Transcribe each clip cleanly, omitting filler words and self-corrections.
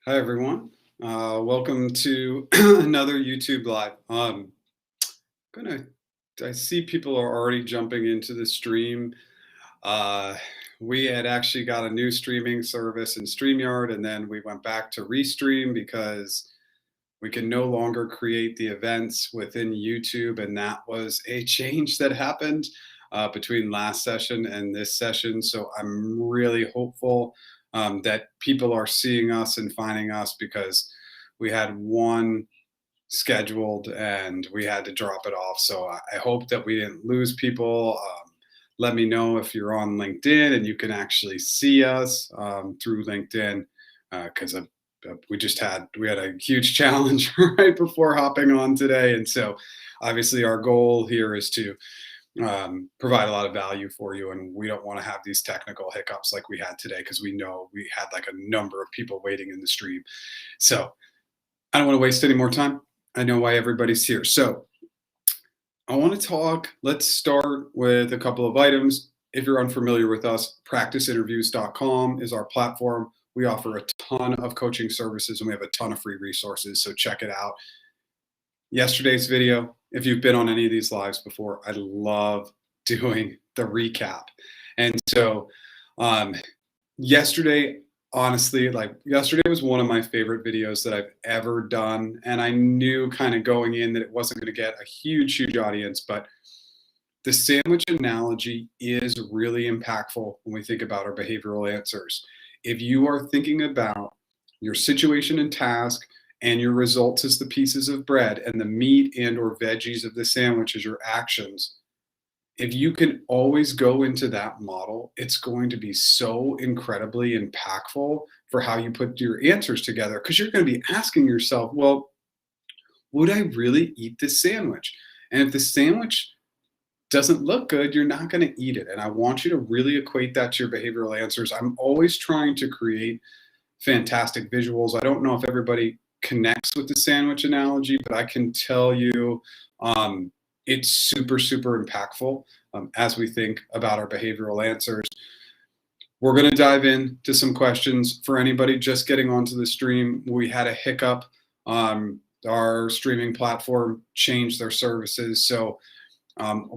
Hi, everyone. Welcome to another YouTube Live. I see people are already jumping into the stream. We had actually got a new streaming service in StreamYard, and then we went back to Restream because we can no longer create the events within YouTube, and that was a change that happened between last session and this session. So I'm really hopeful that people are seeing us and finding us, because we had one scheduled and we had to drop it off. So I hope that we didn't lose people. Let me know if you're on LinkedIn and you can actually see us through LinkedIn, because we had a huge challenge right before hopping on today. And so obviously our goal here is to provide a lot of value for you, and we don't want to have these technical hiccups like we had today, because we know we had like a number of people waiting in the stream. So I don't want to waste any more time. I know why everybody's here. So I want to talk. Let's start with a couple of items. If you're unfamiliar with us, practiceinterviews.com is our platform. We offer a ton of coaching services and we have a ton of free resources, so check it out. Yesterday's video, if you've been on any of these lives before, I love doing the recap. And so yesterday, honestly, yesterday was one of my favorite videos that I've ever done. And I knew kind of going in that it wasn't going to get a huge audience, but the sandwich analogy is really impactful when we think about our behavioral answers. If you are thinking about your situation and task and your results as the pieces of bread and the meat and or veggies of the sandwich as your actions, if you can always go into that model, it's going to be so incredibly impactful for how you put your answers together, because you're going to be asking yourself, well, would I really eat this sandwich? And if the sandwich doesn't look good, you're not going to eat it. And I want you to really equate that to your behavioral answers. I'm always trying to create fantastic visuals. I don't know if everybody connects with the sandwich analogy, but I can tell you it's super impactful as we think about our behavioral answers. We're going to dive into some questions. For anybody just getting onto the stream, we had a hiccup. Our streaming platform changed their services, so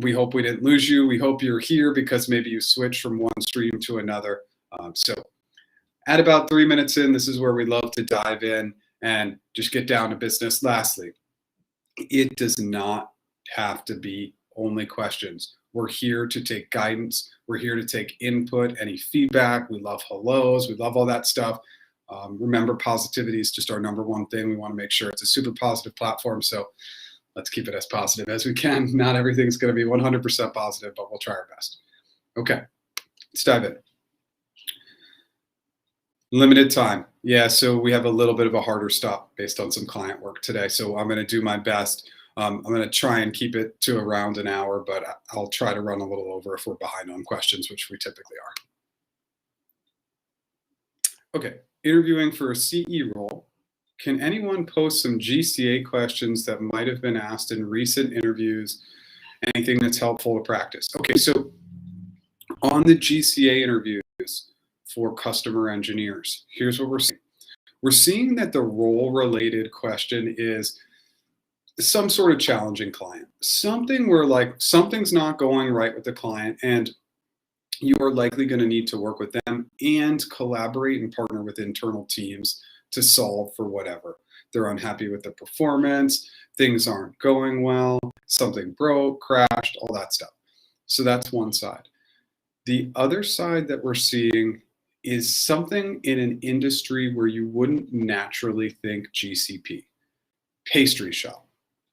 we hope we didn't lose you. We hope you're here because maybe you switched from one stream to another. So at about 3 minutes in, this is where we love to dive in and just get down to business. Lastly, it does not have to be only questions. We're here to take guidance. We're here to take input, any feedback. We love hellos. We love all that stuff. Remember, positivity is just our number one thing. We want to make sure it's a super positive platform. So let's keep it as positive as we can. Not everything's going to be 100% positive, but we'll try our best. Okay, let's dive in. Limited time. Yeah, so we have a little bit of a harder stop based on some client work today. So I'm going to do my best. I'm going to try and keep it to around an hour, but I'll try to run a little over if we're behind on questions, which we typically are. Okay, interviewing for a CE role. Can anyone post some GCA questions that might have been asked in recent interviews? Anything that's helpful to practice? Okay, so on the GCA interviews for customer engineers, here's what we're seeing. We're seeing that the role-related question is some sort of challenging client, something where like something's not going right with the client, and you are likely going to need to work with them and collaborate and partner with internal teams to solve for whatever. They're unhappy with the performance, things aren't going well, something broke, crashed, all that stuff. So that's one side. The other side that we're seeing is something in an industry where you wouldn't naturally think GCP. Pastry shop,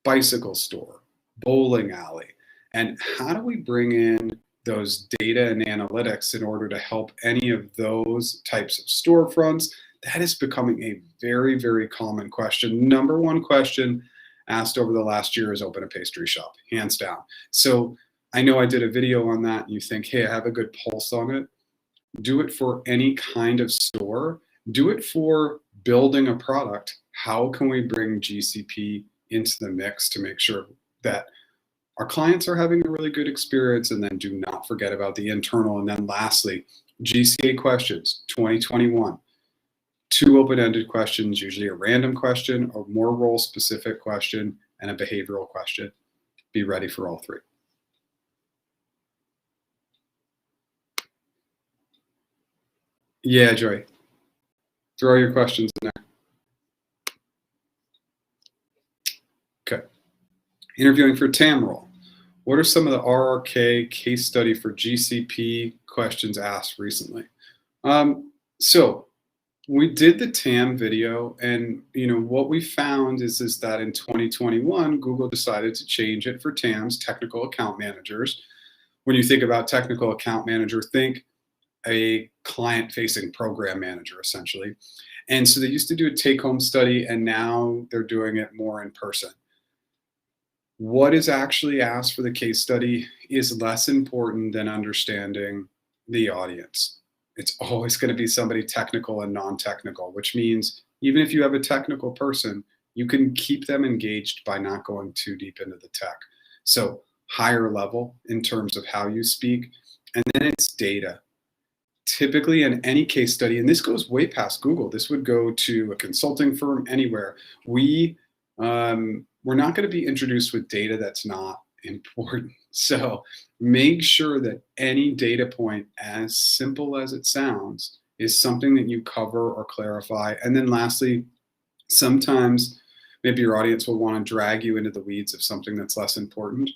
bicycle store, bowling alley. And how do we bring in those data and analytics in order to help any of those types of storefronts? That is becoming a very common question. Number one question asked over the last year is open a pastry shop, hands down. So I know I did a video on that. And you think, hey, I have a good pulse on it. Do it for any kind of store. Do it for building a product. How can we bring GCP into the mix to make sure that our clients are having a really good experience? And then do not forget about the internal. And then lastly, GCA questions 2021. 2 open-ended questions, usually a random question, a more role-specific question, and a behavioral question. Be ready for all 3. Yeah, Joy. Throw your questions in there. Okay. Interviewing for TAM role. What are some of the RRK case study for GCP questions asked recently? So we did the TAM video, and what we found is that in 2021, Google decided to change it for TAMs, technical account managers. When you think about technical account manager, think a client-facing program manager, essentially. And so they used to do a take-home study, and now they're doing it more in person. What is actually asked for the case study is less important than understanding the audience. It's always going to be somebody technical and non-technical, which means even if you have a technical person, you can keep them engaged by not going too deep into the tech. So higher level in terms of how you speak, and then it's data. Typically in any case study, and this goes way past Google, this would go to a consulting firm, anywhere. We're not going to be introduced with data that's not important. So make sure that any data point, as simple as it sounds, is something that you cover or clarify. And then lastly, sometimes maybe your audience will want to drag you into the weeds of something that's less important.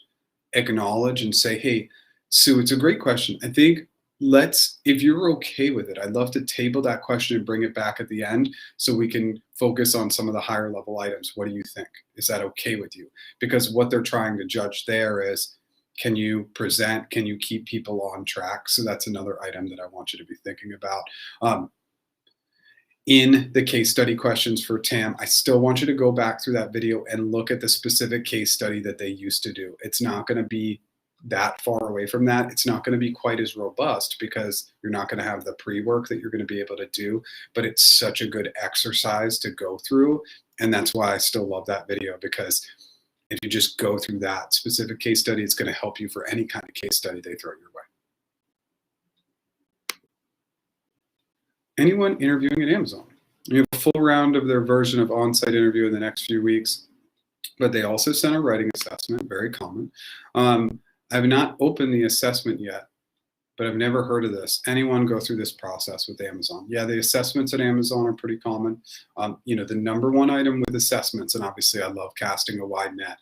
Acknowledge and say, hey, Sue, it's a great question. I think if you're okay with it, I'd love to table that question and bring it back at the end so we can focus on some of the higher level items. What do you think? Is that okay with you? Because what they're trying to judge there is, can you present? Can you keep people on track? So that's another item that I want you to be thinking about. In the case study questions for TAM, I still want you to go back through that video and look at the specific case study that they used to do. It's not going to be that far away from that. It's not going to be quite as robust because you're not going to have the pre-work that you're going to be able to do, but it's such a good exercise to go through. And that's why I still love that video, because if you just go through that specific case study, it's going to help you for any kind of case study they throw your way. Anyone interviewing at Amazon? You have a full round of their version of on-site interview in the next few weeks, but they also sent a writing assessment, very common. I have not opened the assessment yet, but I've never heard of this. Anyone go through this process with Amazon? Yeah, the assessments at Amazon are pretty common. The number one item with assessments, and obviously I love casting a wide net.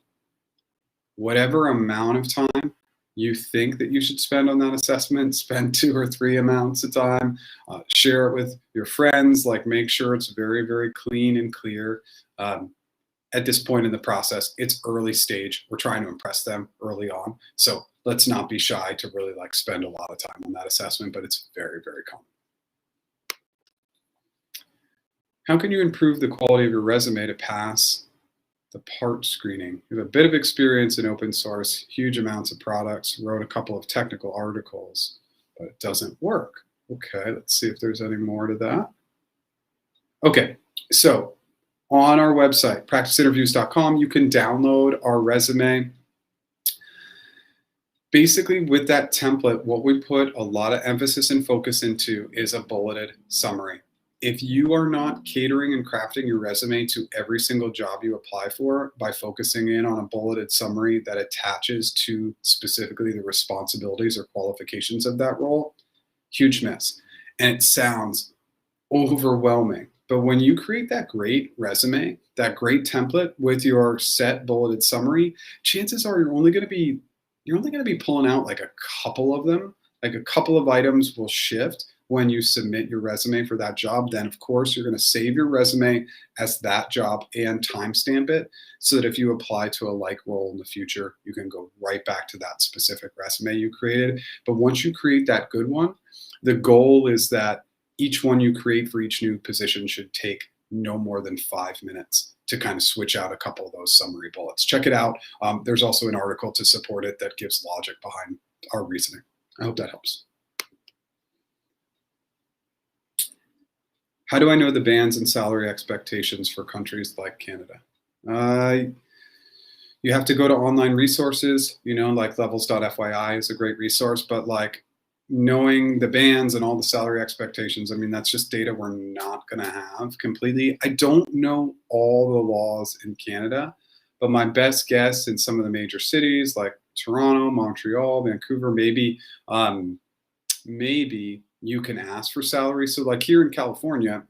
Whatever amount of time you think that you should spend on that assessment, spend 2 or 3 amounts of time, share it with your friends, make sure it's very, very clean and clear. At this point in the process, it's early stage. We're trying to impress them early on. So let's not be shy to really spend a lot of time on that assessment, but it's very, very common. How can you improve the quality of your resume to pass the part screening? You have a bit of experience in open source, huge amounts of products, wrote a couple of technical articles, but it doesn't work. Okay, let's see if there's any more to that. Okay, so on our website, practiceinterviews.com, you can download our resume. Basically, with that template, what we put a lot of emphasis and focus into is a bulleted summary. If you are not catering and crafting your resume to every single job you apply for by focusing in on a bulleted summary that attaches to specifically the responsibilities or qualifications of that role, huge miss. And it sounds overwhelming. But when you create that great resume, that great template with your set bulleted summary, chances are you're only going to be pulling out a couple of them. A couple of items will shift when you submit your resume for that job. Then of course you're going to save your resume as that job and timestamp it so that if you apply to a like role in the future, you can go right back to that specific resume you created. But once you create that good one, the goal is that each one you create for each new position should take no more than 5 minutes to kind of switch out a couple of those summary bullets. Check it out. There's also an article to support it that gives logic behind our reasoning. I hope that helps. How do I know the bands and salary expectations for countries like Canada? You have to go to online resources, like levels.fyi is a great resource, but knowing the bands and all the salary expectations, I mean, that's just data we're not going to have completely. I don't know all the laws in Canada, but my best guess in some of the major cities like Toronto, Montreal, Vancouver, maybe you can ask for salary. So like here in California,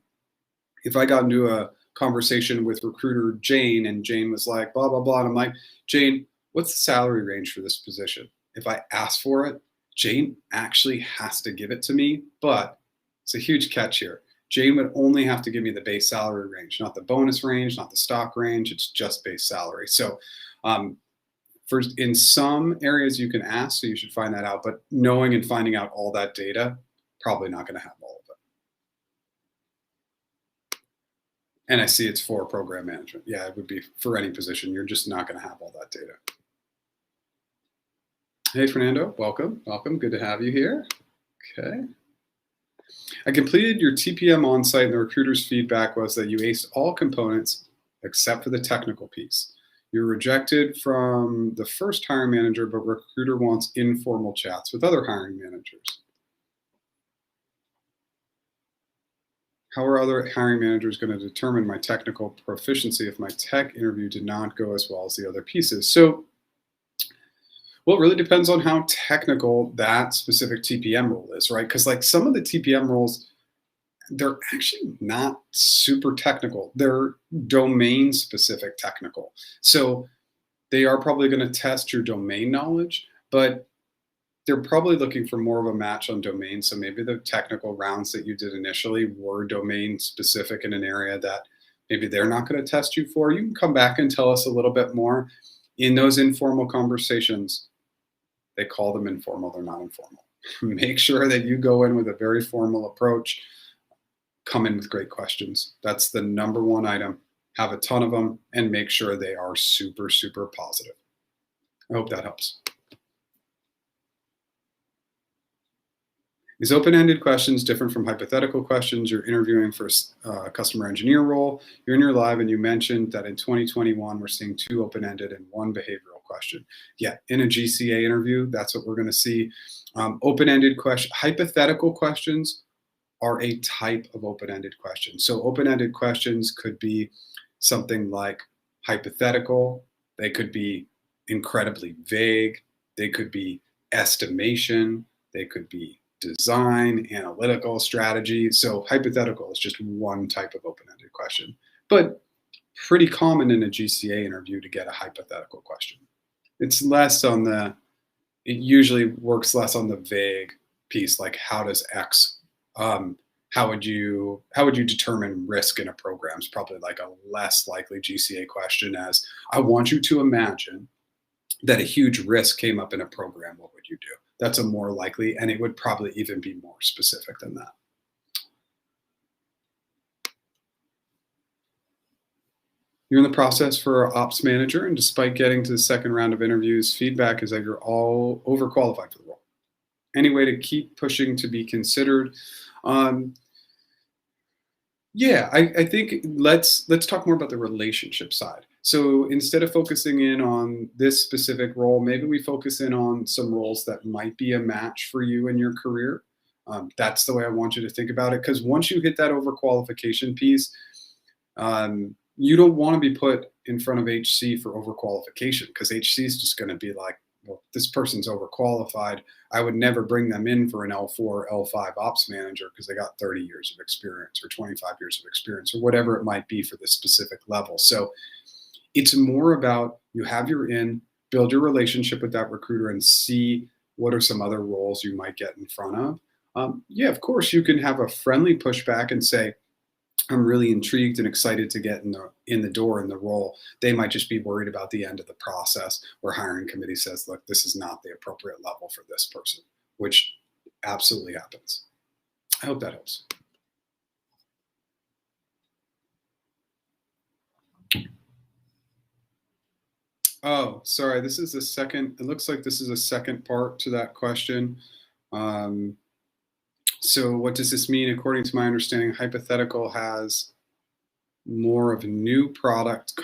if I got into a conversation with recruiter Jane and Jane was like, blah, blah, blah, and I'm like, Jane, what's the salary range for this position? If I ask for it, Jane actually has to give it to me, but it's a huge catch here. Jane would only have to give me the base salary range, not the bonus range, not the stock range. It's just base salary. So first, in some areas you can ask, so you should find that out, but knowing and finding out all that data, probably not going to have all of it. And I see it's for program management. Yeah, it would be for any position. You're just not going to have all that data. Hey, Fernando, welcome. Welcome. Good to have you here. Okay. I completed your TPM on-site and the recruiter's feedback was that you aced all components except for the technical piece. You're rejected from the first hiring manager, but recruiter wants informal chats with other hiring managers. How are other hiring managers going to determine my technical proficiency if my tech interview did not go as well as the other pieces? So, well, it really depends on how technical that specific TPM role is, right? Because like some of the TPM roles, they're actually not super technical. They're domain specific technical. So they are probably going to test your domain knowledge, but they're probably looking for more of a match on domain. So maybe the technical rounds that you did initially were domain specific in an area that maybe they're not going to test you for. You can come back and tell us a little bit more. In those informal conversations, they call them informal, they're not informal. Make sure that you go in with a very formal approach. Come in with great questions. That's the number one item. Have a ton of them and make sure they are super, super positive. I hope that helps. Is open-ended questions different from hypothetical questions? You're interviewing for a customer engineer role. You're in your live and you mentioned that in 2021, we're seeing 2 open-ended and 1 behavioral question. Yeah, in a GCA interview, that's what we're going to see. Open-ended question, hypothetical questions are a type of open-ended question. So open-ended questions could be something like hypothetical. They could be incredibly vague. They could be estimation. They could be design, analytical, strategy. So hypothetical is just one type of open-ended question, but pretty common in a GCA interview to get a hypothetical question. It's less on the, it usually works less on the vague piece, like how does X, how would you determine risk in a program is probably like a less likely GCA question as I want you to imagine that a huge risk came up in a program, what would you do? That's a more likely, and it would probably even be more specific than that. You're in the process for ops manager, and despite getting to the second round of interviews, feedback is that you're all overqualified for the role. Any way to keep pushing to be considered? Yeah, I think let's talk more about the relationship side. So instead of focusing in on this specific role, maybe we focus in on some roles that might be a match for you in your career. That's the way I want you to think about it. Because once you hit that overqualification piece, you don't want to be put in front of HC for overqualification because HC is just going to be like, well, this person's overqualified. I would never bring them in for an L4, L5 ops manager because they got 30 years of experience or 25 years of experience or whatever it might be for this specific level. So it's more about you have your in, build your relationship with that recruiter and see what are some other roles you might get in front of. Yeah, of course, you can have a friendly pushback and say, I'm really intrigued and excited to get in the door in the role. They might just be worried about the end of the process where hiring committee says, look, this is not the appropriate level for this person, which absolutely happens. I hope that helps. Oh, sorry, this is the second, it looks like this is a second part to that question. So what does this mean? According to my understanding, hypothetical has more of new product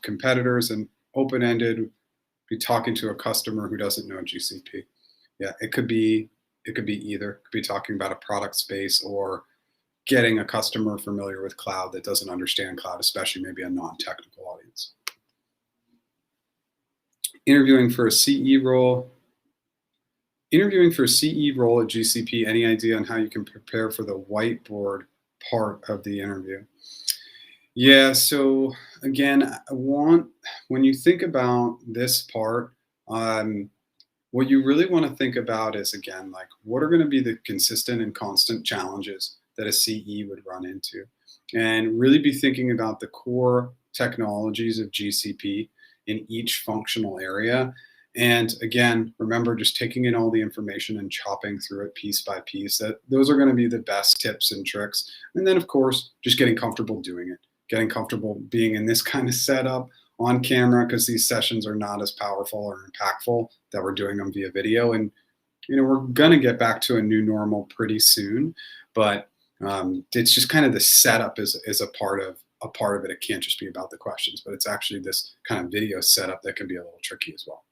competitors and open-ended, be talking to a customer who doesn't know GCP. Yeah, it could be It could be either. It could be talking about a product space or getting a customer familiar with cloud that doesn't understand cloud, especially maybe a non-technical audience. Interviewing for a CE role. Interviewing for a CE role at GCP, any idea on how you can prepare for the whiteboard part of the interview? Yeah, so again, when you think about this part, what you really want to think about is, again, like what are going to be the consistent and constant challenges that a CE would run into, and really be thinking about the core technologies of GCP in each functional area. And again, remember just taking in all the information and chopping through it piece by piece. Those are going to be the best tips and tricks. And then, of course, just getting comfortable doing it, getting comfortable being in this kind of setup on camera, because these sessions are not as powerful or impactful that we're doing them via video. And we're going to get back to a new normal pretty soon, but it's just kind of the setup is a part of it. It can't just be about the questions, but it's actually this kind of video setup that can be a little tricky as well.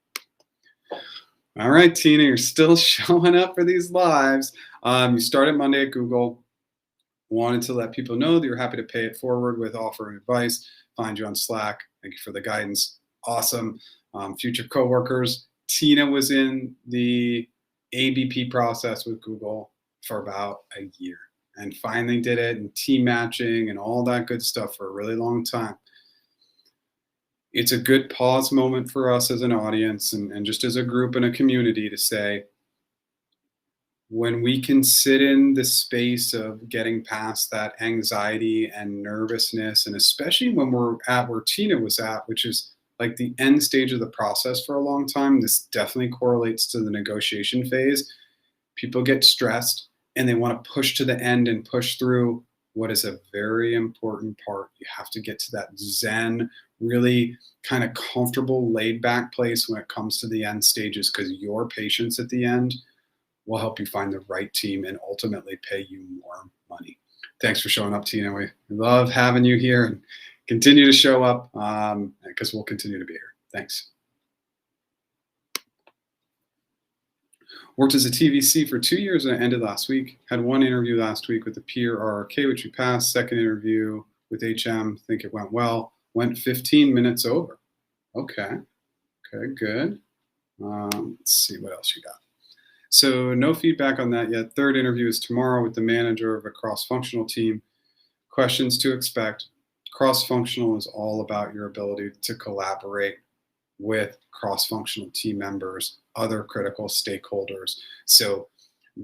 All right, Tina, you're still showing up for these lives. You started Monday at Google. Wanted to let people know that you're happy to pay it forward with offer and advice. Find you on Slack. Thank you for the guidance. Awesome. Future coworkers. Tina was in the ABP process with Google for about a year and finally did it, and team matching and all that good stuff for a really long time. It's a good pause moment for us as an audience and just as a group and a community to say, when we can sit in the space of getting past that anxiety and nervousness, and especially when we're at where Tina was at, which is like the end stage of the process for a long time, this definitely correlates to the negotiation phase. People get stressed and they want to push to the end and push through what is a very important part. You have to get to that Zen, really kind of comfortable, laid back place when it comes to the end stages, because your patience at the end will help you find the right team and ultimately pay you more money. Thanks for showing up, Tina. We love having you here, and continue to show up because we'll continue to be here. Thanks. Worked as a TVC for 2 years and it ended last week. Had one interview last week with the peer RRK, which we passed. Second interview with HM, think it went well. Went 15 minutes over. Okay, good. Let's see what else you got. So no feedback on that yet. Third interview is tomorrow with the manager of a cross-functional team. Questions to expect. Cross-functional is all about your ability to collaborate with cross-functional team members, other critical stakeholders. So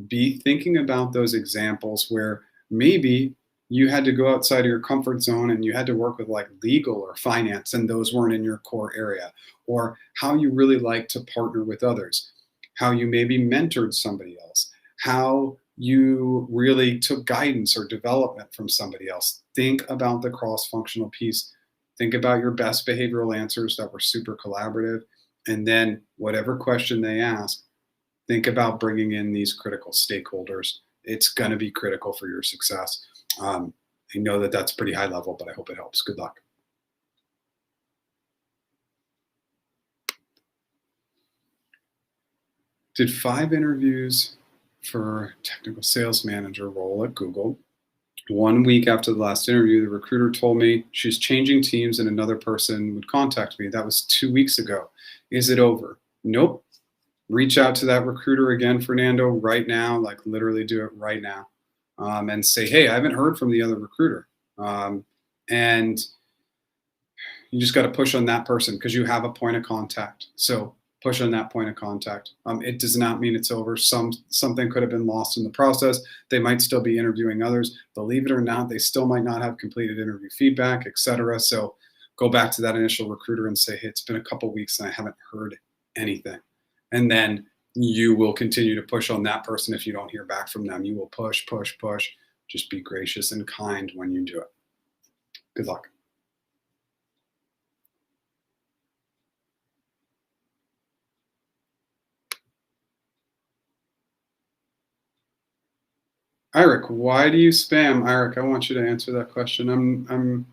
be thinking about those examples where maybe you had to go outside of your comfort zone and you had to work with like legal or finance, and those weren't in your core area, or how you really like to partner with others, how you maybe mentored somebody else, how you really took guidance or development from somebody else. Think about the cross-functional piece. Think about your best behavioral answers that were super collaborative. And then whatever question they ask, think about bringing in these critical stakeholders. It's going to be critical for your success. I know that that's pretty high level, but I hope it helps. Good luck. Did 5 interviews for technical sales manager role at Google. 1 week after the last interview, the recruiter told me she's changing teams and another person would contact me. That was 2 weeks ago. Is it over? Nope. Reach out to that recruiter again, Fernando, right now, like literally do it right now, and say, hey, I haven't heard from the other recruiter. And you just got to push on that person because you have a point of contact. So push on that point of contact. It does not mean it's over. Something could have been lost in the process. They might still be interviewing others. Believe it or not, they still might not have completed interview feedback, etc. So go back to that initial recruiter and say, hey, it's been a couple weeks and I haven't heard anything. And then you will continue to push on that person. If you don't hear back from them, you will push. Just be gracious and kind when you do it. Good luck. Eric, why do you spam? Eric, I want you to answer that question. I'm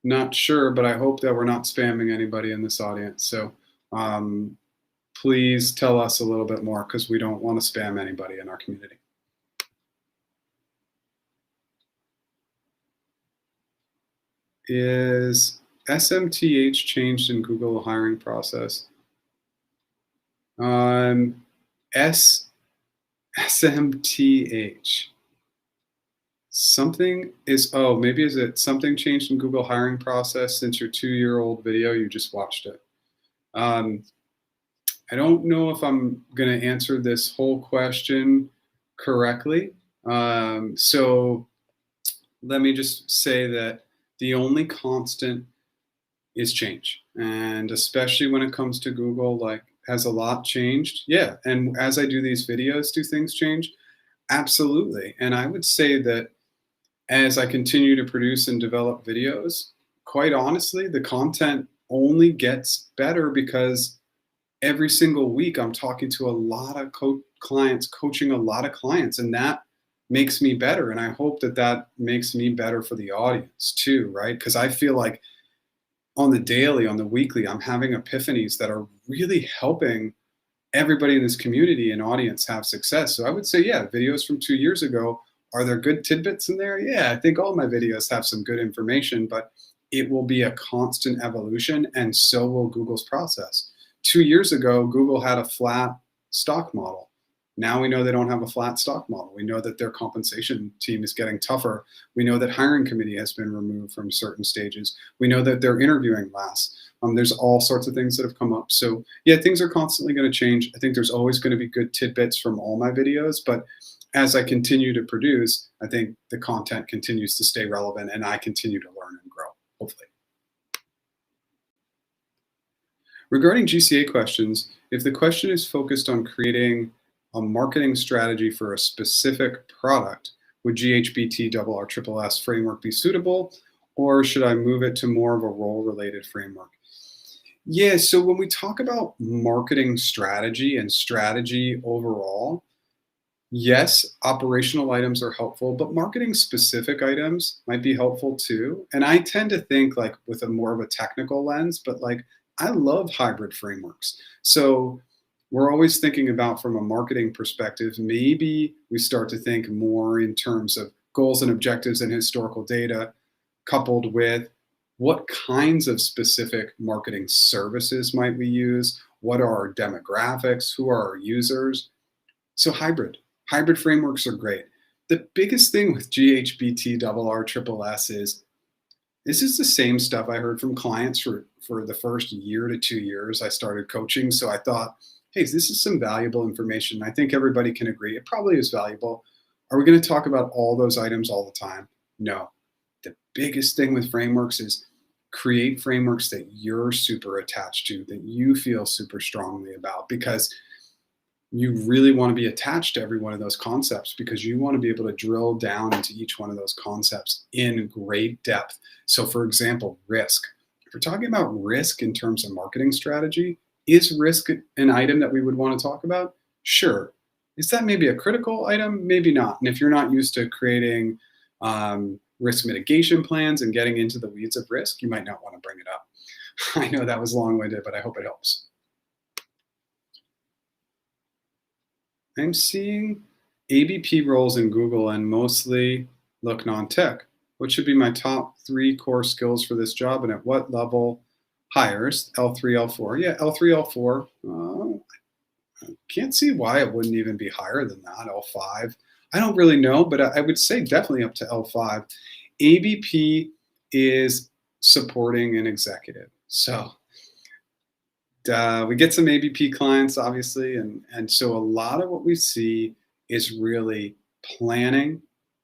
not sure, but I hope that we're not spamming anybody in this audience. So please tell us a little bit more because we don't want to spam anybody in our community. Is SMTH changed in Google hiring process? SMTH. Something is, oh, maybe is it something changed in Google hiring process since your 2-year-old video? You just watched it. I don't know if I'm going to answer this whole question correctly. So let me just say that the only constant is change. And especially when it comes to Google, like, has a lot changed? Yeah. And as I do these videos, do things change? Absolutely. And I would say that as I continue to produce and develop videos, quite honestly, the content only gets better because every single week I'm talking to a lot of clients, coaching a lot of clients, and that makes me better. And I hope that that makes me better for the audience too, right? Because I feel like on the daily, on the weekly, I'm having epiphanies that are really helping everybody in this community and audience have success. So I would say, yeah, videos from 2 years ago, are there good tidbits in there? Yeah, I think all my videos have some good information, but it will be a constant evolution, and so will Google's process. 2 years ago, Google had a flat stock model. Now we know they don't have a flat stock model. We know that their compensation team is getting tougher. We know that hiring committee has been removed from certain stages. We know that they're interviewing less. There's all sorts of things that have come up. So yeah, things are constantly going to change. I think there's always going to be good tidbits from all my videos, but as I continue to produce, I think the content continues to stay relevant and I continue to learn and grow, hopefully. Regarding GCA questions, if the question is focused on creating a marketing strategy for a specific product, would GHBT-RRSS framework be suitable, or should I move it to more of a role-related framework? Yeah, so when we talk about marketing strategy and strategy overall, yes, operational items are helpful, but marketing specific items might be helpful too. And I tend to think like with a more of a technical lens, but like I love hybrid frameworks. So we're always thinking about from a marketing perspective, maybe we start to think more in terms of goals and objectives and historical data coupled with what kinds of specific marketing services might we use? What are our demographics? Who are our users? So hybrid frameworks are great. The biggest thing with GHBT-RRSS is this is the same stuff I heard from clients for the first year to 2 years I started coaching. So I thought, hey, this is some valuable information. I think everybody can agree. It probably is valuable. Are we going to talk about all those items all the time? No. The biggest thing with frameworks is create frameworks that you're super attached to, that you feel super strongly about, because you really want to be attached to every one of those concepts because you want to be able to drill down into each one of those concepts in great depth. So for example, risk. If we're talking about risk in terms of marketing strategy, is risk an item that we would want to talk about? Sure. Is that maybe a critical item? Maybe not. And if you're not used to creating risk mitigation plans and getting into the weeds of risk, you might not want to bring it up. I know that was long-winded, but I hope it helps. I'm seeing ABP roles in Google and mostly look non-tech. What should be my top 3 core skills for this job, and at what level hires? L3, L4. Yeah, L3, L4. I can't see why it wouldn't even be higher than that, L5. I don't really know, but I would say definitely up to L5. ABP is supporting an executive. So we get some ABP clients, obviously, and so a lot of what we see is really planning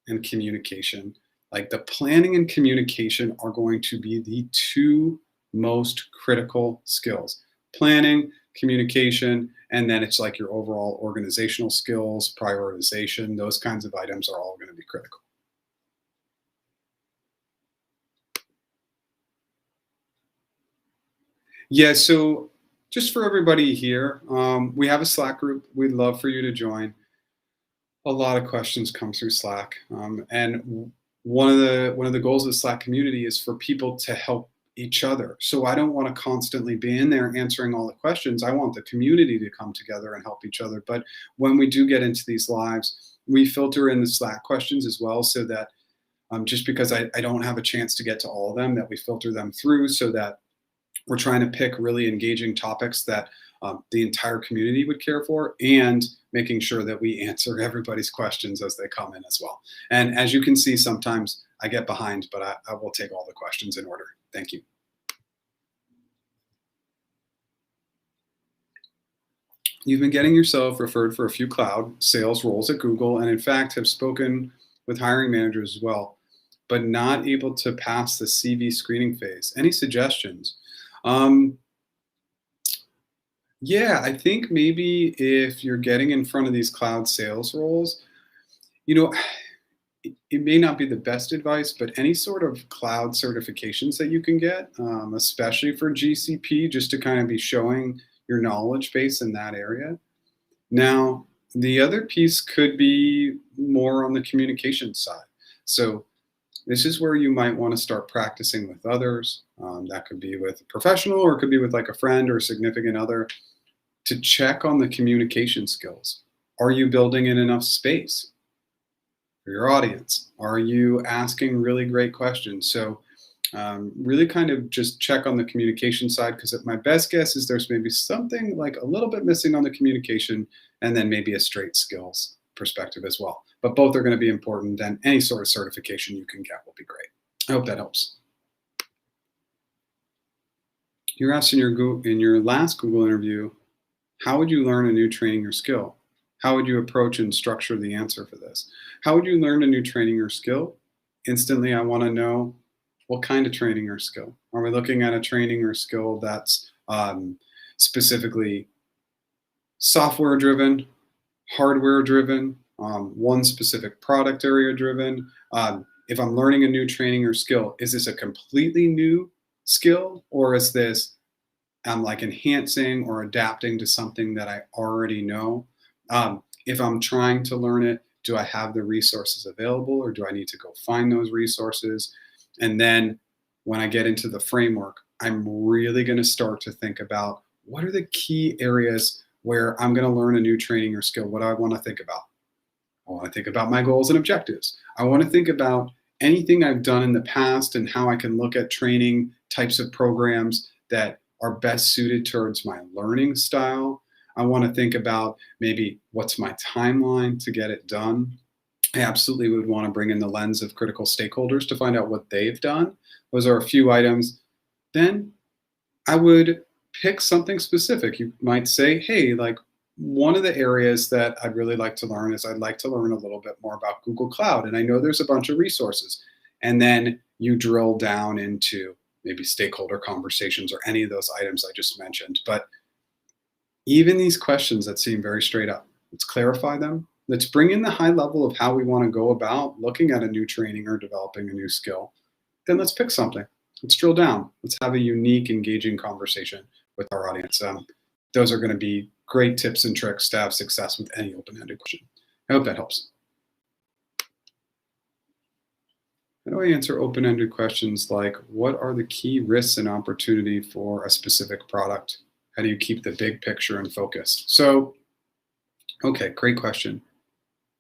and communication. Like the planning and communication are going to be the 2 most critical skills. Planning, communication, and then it's like your overall organizational skills, prioritization, those kinds of items are all going to be critical. Yeah, so just for everybody here, we have a Slack group. We'd love for you to join. A lot of questions come through Slack, and one of the goals of the Slack community is for people to help each other. So I don't want to constantly be in there answering all the questions. I want the community to come together and help each other. But when we do get into these lives, we filter in the Slack questions as well, so that just because I don't have a chance to get to all of them, that we filter them through so that we're trying to pick really engaging topics that the entire community would care for, and making sure that we answer everybody's questions as they come in as well. And as you can see, sometimes I get behind, but I will take all the questions in order. Thank you. You've been getting yourself referred for a few cloud sales roles at Google, and in fact have spoken with hiring managers as well, but not able to pass the CV screening phase. Any suggestions? Yeah, I think maybe if you're getting in front of these cloud sales roles, you know, it may not be the best advice, but any sort of cloud certifications that you can get, especially for GCP, just to kind of be showing your knowledge base in that area. Now, the other piece could be more on the communication side. So this is where you might want to start practicing with others. That could be with a professional, or it could be with like a friend or a significant other, to check on the communication skills. Are you building in enough space for your audience? Are you asking really great questions? So really kind of just check on the communication side, because my best guess is there's maybe something like a little bit missing on the communication, and then maybe a straight skills perspective as well. But both are going to be important, and any sort of certification you can get will be great. I hope that helps. You're asked in your last Google interview, how would you learn a new training or skill? How would you approach and structure the answer for this? How would you learn a new training or skill? Instantly, I want to know, what kind of training or skill? Are we looking at a training or skill that's specifically software driven, hardware driven, one specific product area driven? If I'm learning a new training or skill, is this a completely new skill, or is this I'm like enhancing or adapting to something that I already know? If I'm trying to learn it, do I have the resources available, or do I need to go find those resources? And then when I get into the framework, I'm really going to start to think about, what are the key areas where I'm going to learn a new training or skill? What do I want to think about? I want to think about my goals and objectives. I want to think about anything I've done in the past and how I can look at training types of programs that are best suited towards my learning style. I want to think about maybe what's my timeline to get it done. I absolutely would want to bring in the lens of critical stakeholders to find out what they've done. Those are a few items. Then I would pick something specific. You might say, hey, like, one of the areas that I'd really like to learn is I'd like to learn a little bit more about Google Cloud. And I know there's a bunch of resources. And then you drill down into maybe stakeholder conversations or any of those items I just mentioned. But even these questions that seem very straight up, let's clarify them. Let's bring in the high level of how we want to go about looking at a new training or developing a new skill. Then let's pick something. Let's drill down. Let's have a unique, engaging conversation with our audience. Those are going to be great tips and tricks to have success with any open-ended question. I hope that helps. How do I answer open-ended questions like, what are the key risks and opportunity for a specific product? How do you keep the big picture in focus? So, okay, great question.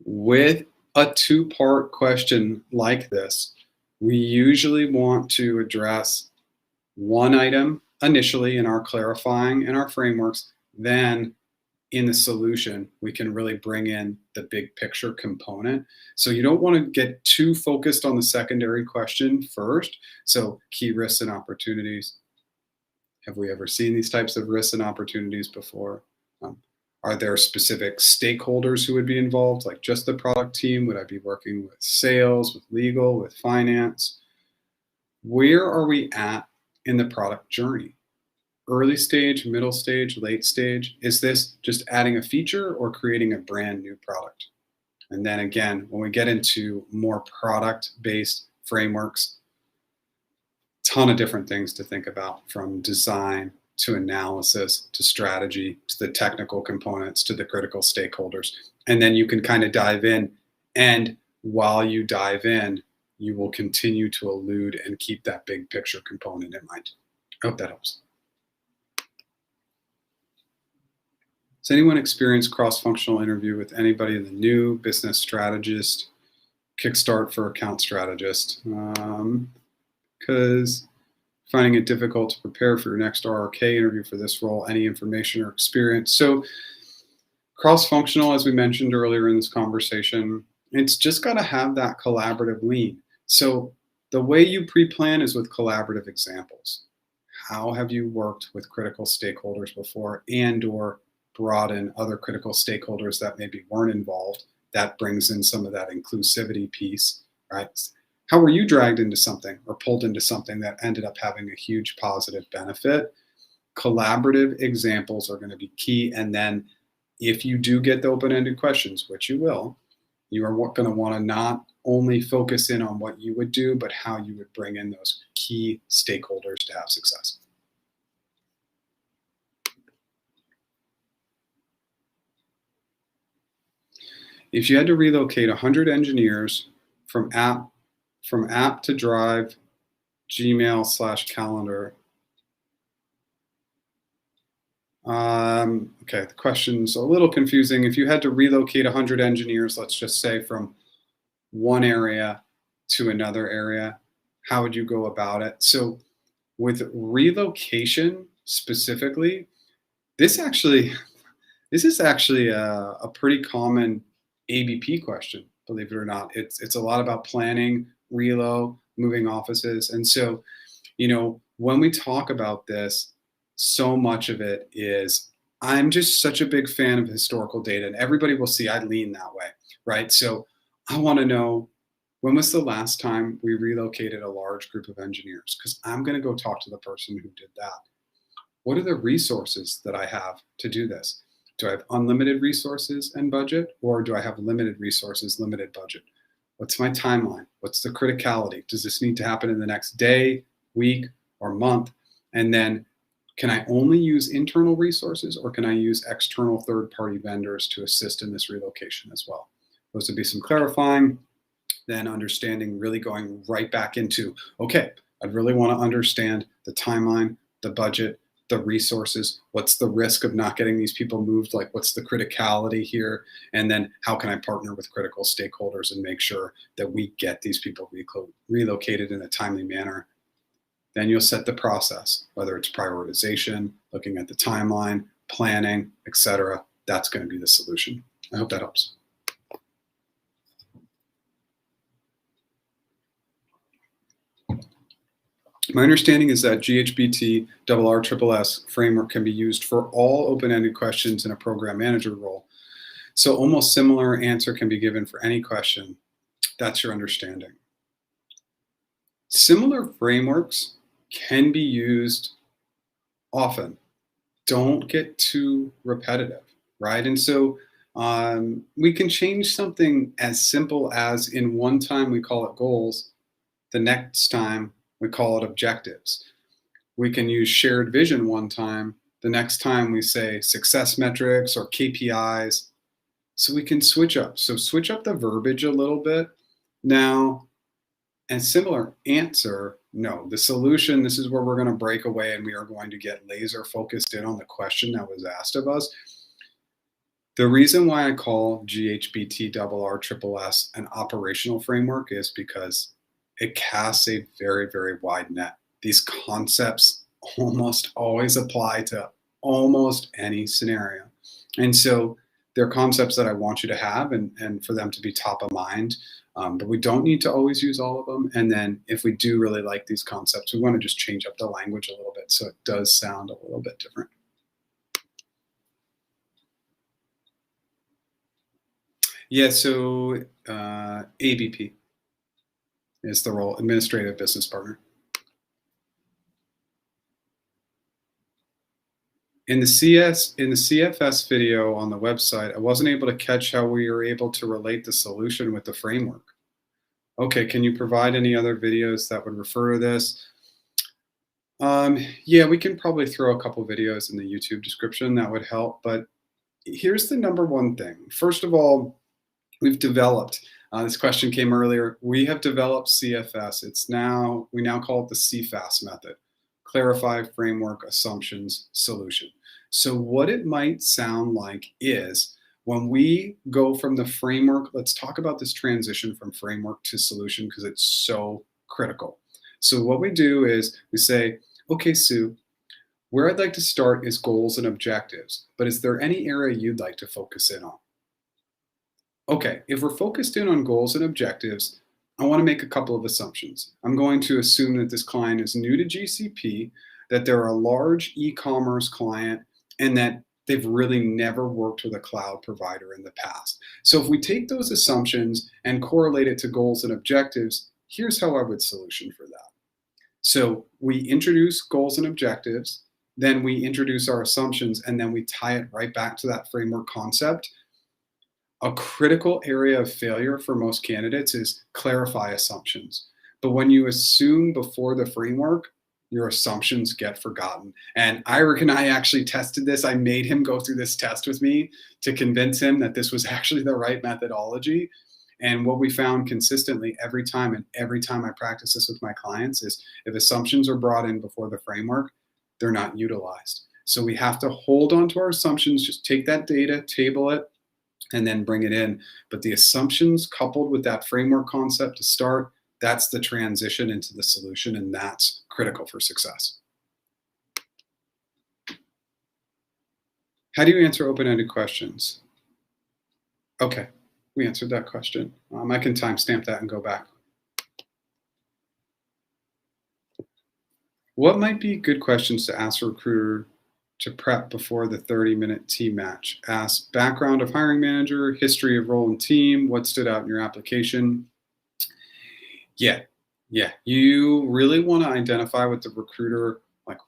With a two-part question like this, we usually want to address one item initially in our clarifying and our frameworks. Then in the solution, we can really bring in the big picture component. So you don't want to get too focused on the secondary question first. So key risks and opportunities. Have we ever seen these types of risks and opportunities before? Are there specific stakeholders who would be involved, like just the product team? Would I be working with sales, with legal, with finance? Where are we at in the product journey? Early stage, middle stage, late stage? Is this just adding a feature or creating a brand new product? And then again, when we get into more product-based frameworks, ton of different things to think about, from design to analysis to strategy to the technical components to the critical stakeholders. And then you can kind of dive in. And while you dive in, you will continue to elude and keep that big picture component in mind. I hope that helps. Has anyone experienced cross-functional interview with anybody in the new business strategist, kickstart for account strategist? Because finding it difficult to prepare for your next RRK interview for this role, any information or experience. So cross-functional, as we mentioned earlier in this conversation, it's just got to have that collaborative lean. So the way you pre-plan is with collaborative examples. How have you worked with critical stakeholders before, and or brought in other critical stakeholders that maybe weren't involved? That brings in some of that inclusivity piece, right? How were you dragged into something or pulled into something that ended up having a huge positive benefit? Collaborative examples are going to be key. And then if you do get the open-ended questions, which you will, you are going to want to not only focus in on what you would do, but how you would bring in those key stakeholders to have success. If you had to relocate 100 engineers from app to drive, Gmail/calendar. Okay, the question's a little confusing. If you had to relocate 100 engineers, let's just say from one area to another area, how would you go about it? So with relocation specifically, this is actually a pretty common ABP question, believe it or not. It's a lot about planning, relo, moving offices. And so, when we talk about this, so much of it is, I'm just such a big fan of historical data, and everybody will see I lean that way, right? So I want to know, when was the last time we relocated a large group of engineers? Because I'm going to go talk to the person who did that. What are the resources that I have to do this? Do I have unlimited resources and budget, or do I have limited resources, limited budget? What's my timeline? What's the criticality? Does this need to happen in the next day, week, or month? And then, can I only use internal resources, or can I use external third-party vendors to assist in this relocation as well? Those would be some clarifying. Then understanding, really going right back into, okay, I'd really want to understand the timeline, the budget, the resources. What's the risk of not getting these people moved? Like, what's the criticality here? And then how can I partner with critical stakeholders and make sure that we get these people relocated in a timely manner? Then you'll set the process, whether it's prioritization, looking at the timeline, planning, etc. That's going to be the solution. I hope that helps. My understanding is that GHBT RRSS framework can be used for all open-ended questions in a program manager role. So almost similar answer can be given for any question. That's your understanding. Similar frameworks can be used often. Don't get too repetitive, right? And so we can change something as simple as, in one time we call it goals, the next time we call it objectives. We can use shared vision one time, the next time we say success metrics or KPIs. So we can switch up. So switch up the verbiage a little bit. Now, and similar answer, no. The solution, this is where we're going to break away and we are going to get laser focused in on the question that was asked of us. The reason why I call GHBT RRSS an operational framework is because it casts a very, very wide net. These concepts almost always apply to almost any scenario. And so they're concepts that I want you to have and for them to be top of mind. But we don't need to always use all of them. And then if we do really like these concepts, we want to just change up the language a little bit so it does sound a little bit different. Yeah, so ABP is the role, Administrative Business Partner. In the CFS video on the website, I wasn't able to catch how we were able to relate the solution with the framework. Okay, can you provide any other videos that would refer to this? Yeah, we can probably throw a couple videos in the YouTube description that would help, but here's the number one thing. First of all, we've developed This question came earlier. We have developed CFS. We now call it the CFAS method. Clarify, framework, assumptions, solution. So what it might sound like is when we go from the framework, let's talk about this transition from framework to solution because it's so critical. So what we do is we say, okay, Sue, where I'd like to start is goals and objectives, but is there any area you'd like to focus in on? Okay, if we're focused in on goals and objectives, I want to make a couple of assumptions. I'm going to assume that this client is new to GCP, that they're a large e-commerce client, and that they've really never worked with a cloud provider in the past. So if we take those assumptions and correlate it to goals and objectives, here's how I would solution for that. So we introduce goals and objectives, then we introduce our assumptions, and then we tie it right back to that framework concept. A critical area of failure for most candidates is clarify assumptions. But when you assume before the framework, your assumptions get forgotten. And Iric and I actually tested this. I made him go through this test with me to convince him that this was actually the right methodology. And what we found consistently every time, and every time I practice this with my clients, is if assumptions are brought in before the framework, they're not utilized. So we have to hold on to our assumptions, just take that data, table it, and then bring it in. But the assumptions coupled with that framework concept to start, that's the transition into the solution, and that's critical for success. How do you answer open-ended questions? Okay, we answered that question. I can timestamp that and go back. What might be good questions to ask a recruiter to prep before the 30-minute team match? Ask background of hiring manager, history of role and team, what stood out in your application. Yeah. You really want to identify with the recruiter, like,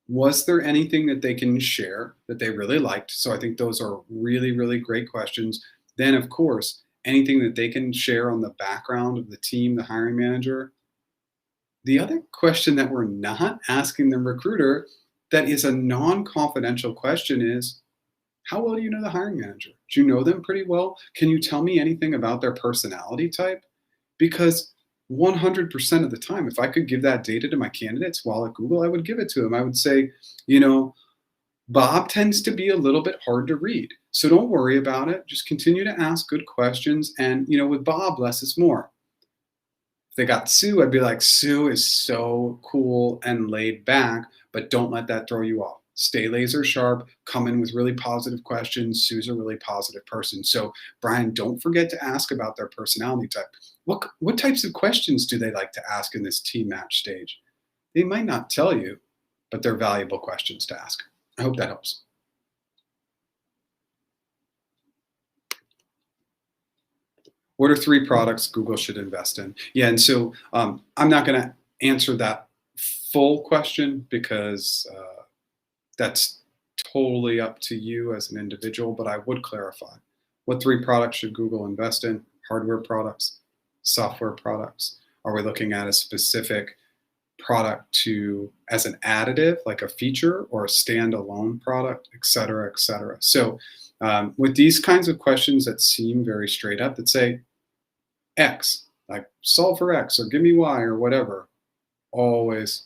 was there anything that they can share that they really liked? So I think those are really, really great questions. Then, of course, anything that they can share on the background of the team, the hiring manager. The other question that we're not asking the recruiter that is a non-confidential question is, how well do you know the hiring manager? Do you know them pretty well? Can you tell me anything about their personality type? Because 100% of the time, if I could give that data to my candidates while at Google, I would give it to them. I would say, Bob tends to be a little bit hard to read. So don't worry about it. Just continue to ask good questions. And, with Bob, less is more. If they got Sue, I'd be like, Sue is so cool and laid back, but don't let that throw you off. Stay laser sharp, come in with really positive questions. Sue's a really positive person. So Brian, don't forget to ask about their personality type. What types of questions do they like to ask in this team match stage? They might not tell you, but they're valuable questions to ask. I hope that helps. What are 3 products Google should invest in? Yeah, and so I'm not going to answer that full question because that's totally up to you as an individual, but I would clarify. What 3 products should Google invest in? Hardware products, software products. Are we looking at a specific product as an additive, like a feature, or a standalone product, et cetera, et cetera? So with these kinds of questions that seem very straight up, that say X, like solve for X or give me Y or whatever, always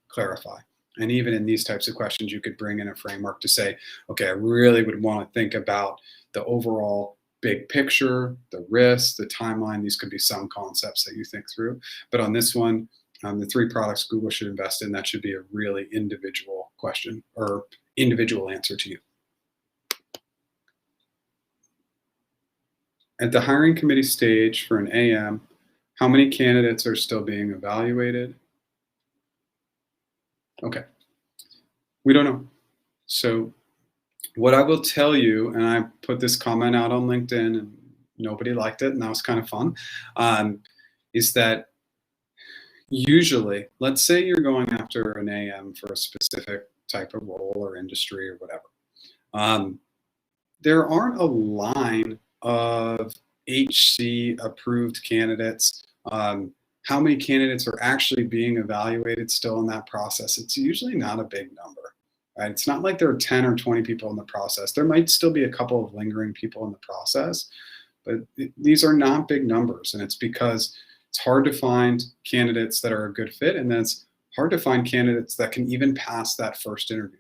clarify. And even in these types of questions, you could bring in a framework to say, okay, I really would want to think about the overall big picture, the risks, the timeline. These could be some concepts that you think through. But on this one, the 3 products Google should invest in, that should be a really individual question or individual answer to you. At the hiring committee stage for an AM, how many candidates are still being evaluated? Okay, we don't know. So what I will tell you, and I put this comment out on LinkedIn and nobody liked it, and that was kind of fun, is that usually, let's say you're going after an AM for a specific type of role or industry or whatever. There aren't a line of HC approved candidates. How many candidates are actually being evaluated still in that process? It's usually not a big number, right? It's not like there are 10 or 20 people in the process. There might still be a couple of lingering people in the process, But these are not big numbers, and it's because it's hard to find candidates that are a good fit, and then it's hard to find candidates that can even pass that first interview.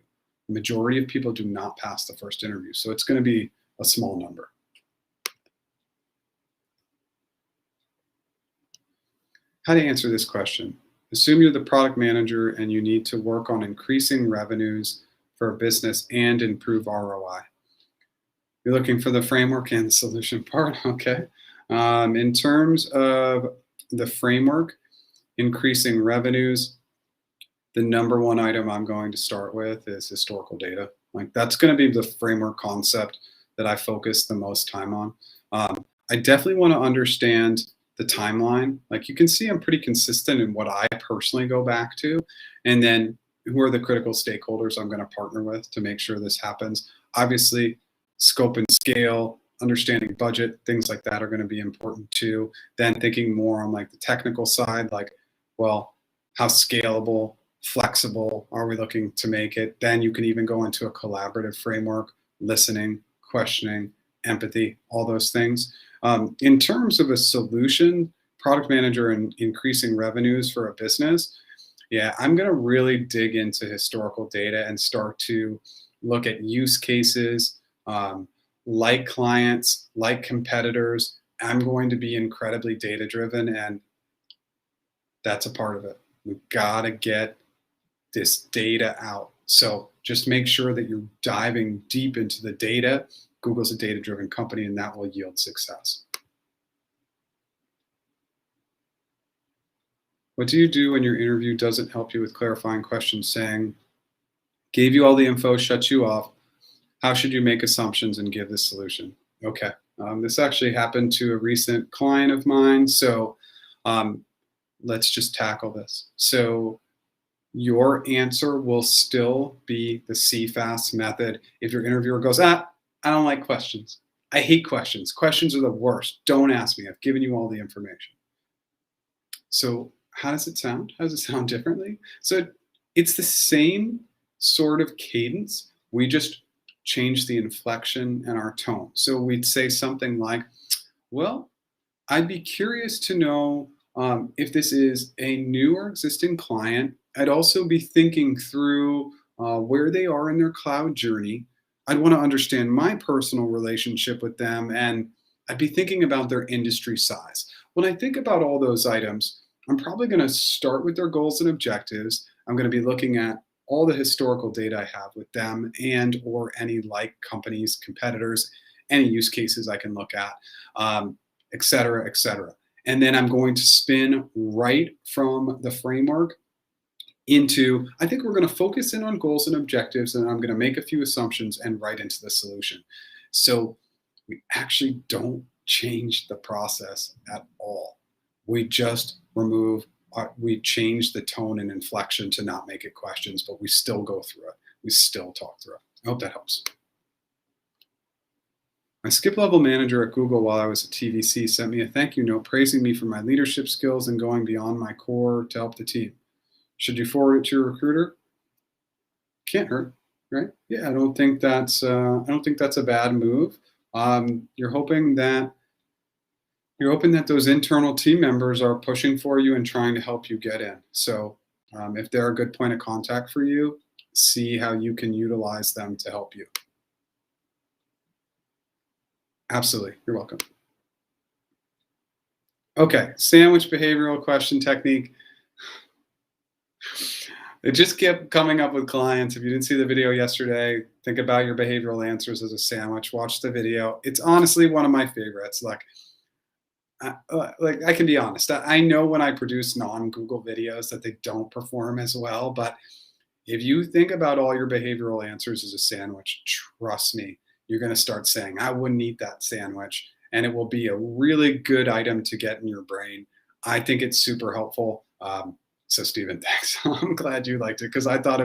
The majority of people do not pass the first interview, so it's going to be a small number. How to answer this question? Assume you're the product manager and you need to work on increasing revenues for a business and improve ROI. You're looking for the framework and the solution part, okay? In terms of the framework, increasing revenues, the number one item I'm going to start with is historical data. Like, that's going to be the framework concept that I focus the most time on. I definitely want to understand the timeline. Like, you can see I'm pretty consistent in what I personally go back to, and then who are the critical stakeholders I'm going to partner with to make sure this happens. Obviously, scope and scale, understanding budget, things like that are going to be important too. Then thinking more on like the technical side, like, well, how scalable, flexible are we looking to make it? Then you can even go into a collaborative framework, listening, questioning, empathy, all those things. In terms of a solution, product manager and increasing revenues for a business, yeah, I'm going to really dig into historical data and start to look at use cases, like clients, like competitors. I'm going to be incredibly data driven, and that's a part of it. We've got to get this data out. So just make sure that you're diving deep into the data. Google's a data-driven company, and that will yield success. What do you do when your interview doesn't help you with clarifying questions, saying, gave you all the info, shut you off? How should you make assumptions and give the solution? Okay, this actually happened to a recent client of mine, so let's just tackle this. So your answer will still be the CFAS method. If your interviewer goes, I don't like questions. I hate questions. Questions are the worst. Don't ask me. I've given you all the information. So how does it sound? How does it sound differently? So it's the same sort of cadence. We just change the inflection and our tone. So we'd say something like, well, I'd be curious to know if this is a new or existing client. I'd also be thinking through where they are in their cloud journey. I'd want to understand my personal relationship with them, and I'd be thinking about their industry size. When I think about all those items, I'm probably going to start with their goals and objectives. I'm going to be looking at all the historical data I have with them and or any like companies, competitors, any use cases I can look at, et cetera, et cetera. And then I'm going to spin right from the framework into, I think we're going to focus in on goals and objectives, and I'm going to make a few assumptions and right into the solution. So we actually don't change the process at all. We just we change the tone and inflection to not make it questions, but we still go through it. We still talk through it. I hope that helps. My skip level manager at Google while I was at TVC sent me a thank you note praising me for my leadership skills and going beyond my core to help the team. Should you forward it to your recruiter? Can't hurt, right? Yeah, I don't think that's a bad move. You're hoping that those internal team members are pushing for you and trying to help you get in. So if they're a good point of contact for you, see how you can utilize them to help you. Absolutely, you're welcome. Okay, sandwich behavioral question technique. It just kept coming up with clients. If you didn't see the video yesterday, think about your behavioral answers as a sandwich. Watch the video. It's honestly one of my favorites. Like I can be honest. I know when I produce non-Google videos that they don't perform as well. But if you think about all your behavioral answers as a sandwich, trust me, you're going to start saying, I wouldn't eat that sandwich. And it will be a really good item to get in your brain. I think it's super helpful. So Stephen, thanks. I'm glad you liked it because I thought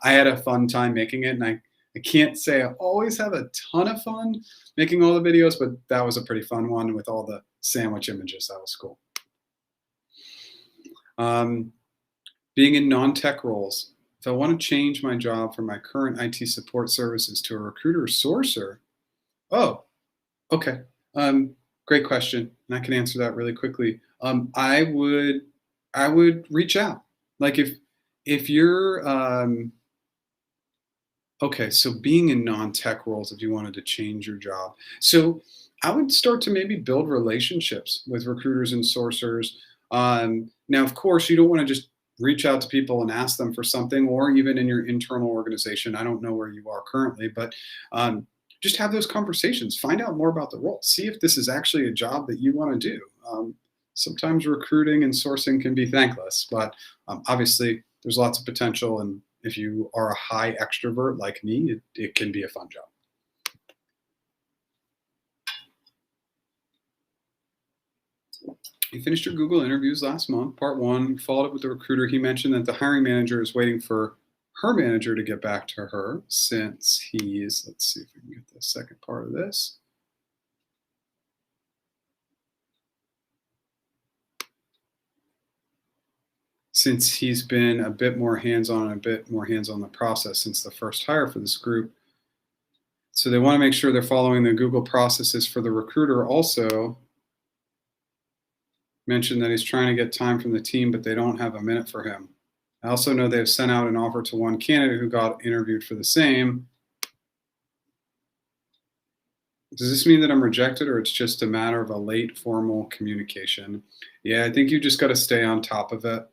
I had a fun time making it. And I can't say I always have a ton of fun making all the videos, but that was a pretty fun one with all the sandwich images. That was cool. Being in non-tech roles. If I want to change my job from my current IT support services to a recruiter sourcer, oh, okay. Great question, and I can answer that really quickly. I would reach out. Like if you're okay, so being in non-tech roles, if you wanted to change your job, so I would start to maybe build relationships with recruiters and sourcers. Now, of course, you don't want to just reach out to people and ask them for something, or even in your internal organization. I don't know where you are currently, but just have those conversations. Find out more about the role. See if this is actually a job that you want to do. Sometimes recruiting and sourcing can be thankless, but obviously there's lots of potential. And if you are a high extrovert like me, it can be a fun job. You finished your Google interviews last month, part one. You followed up with the recruiter. He mentioned that the hiring manager is waiting for her manager to get back to her since let's see if we can get the second part of this. Since he's been a bit more hands-on the process since the first hire for this group. So they want to make sure they're following the Google processes. For the recruiter also mentioned that he's trying to get time from the team, but they don't have a minute for him. I also know they've sent out an offer to one candidate who got interviewed for the same. Does this mean that I'm rejected, or it's just a matter of a late formal communication? Yeah, I think you just got to stay on top of it.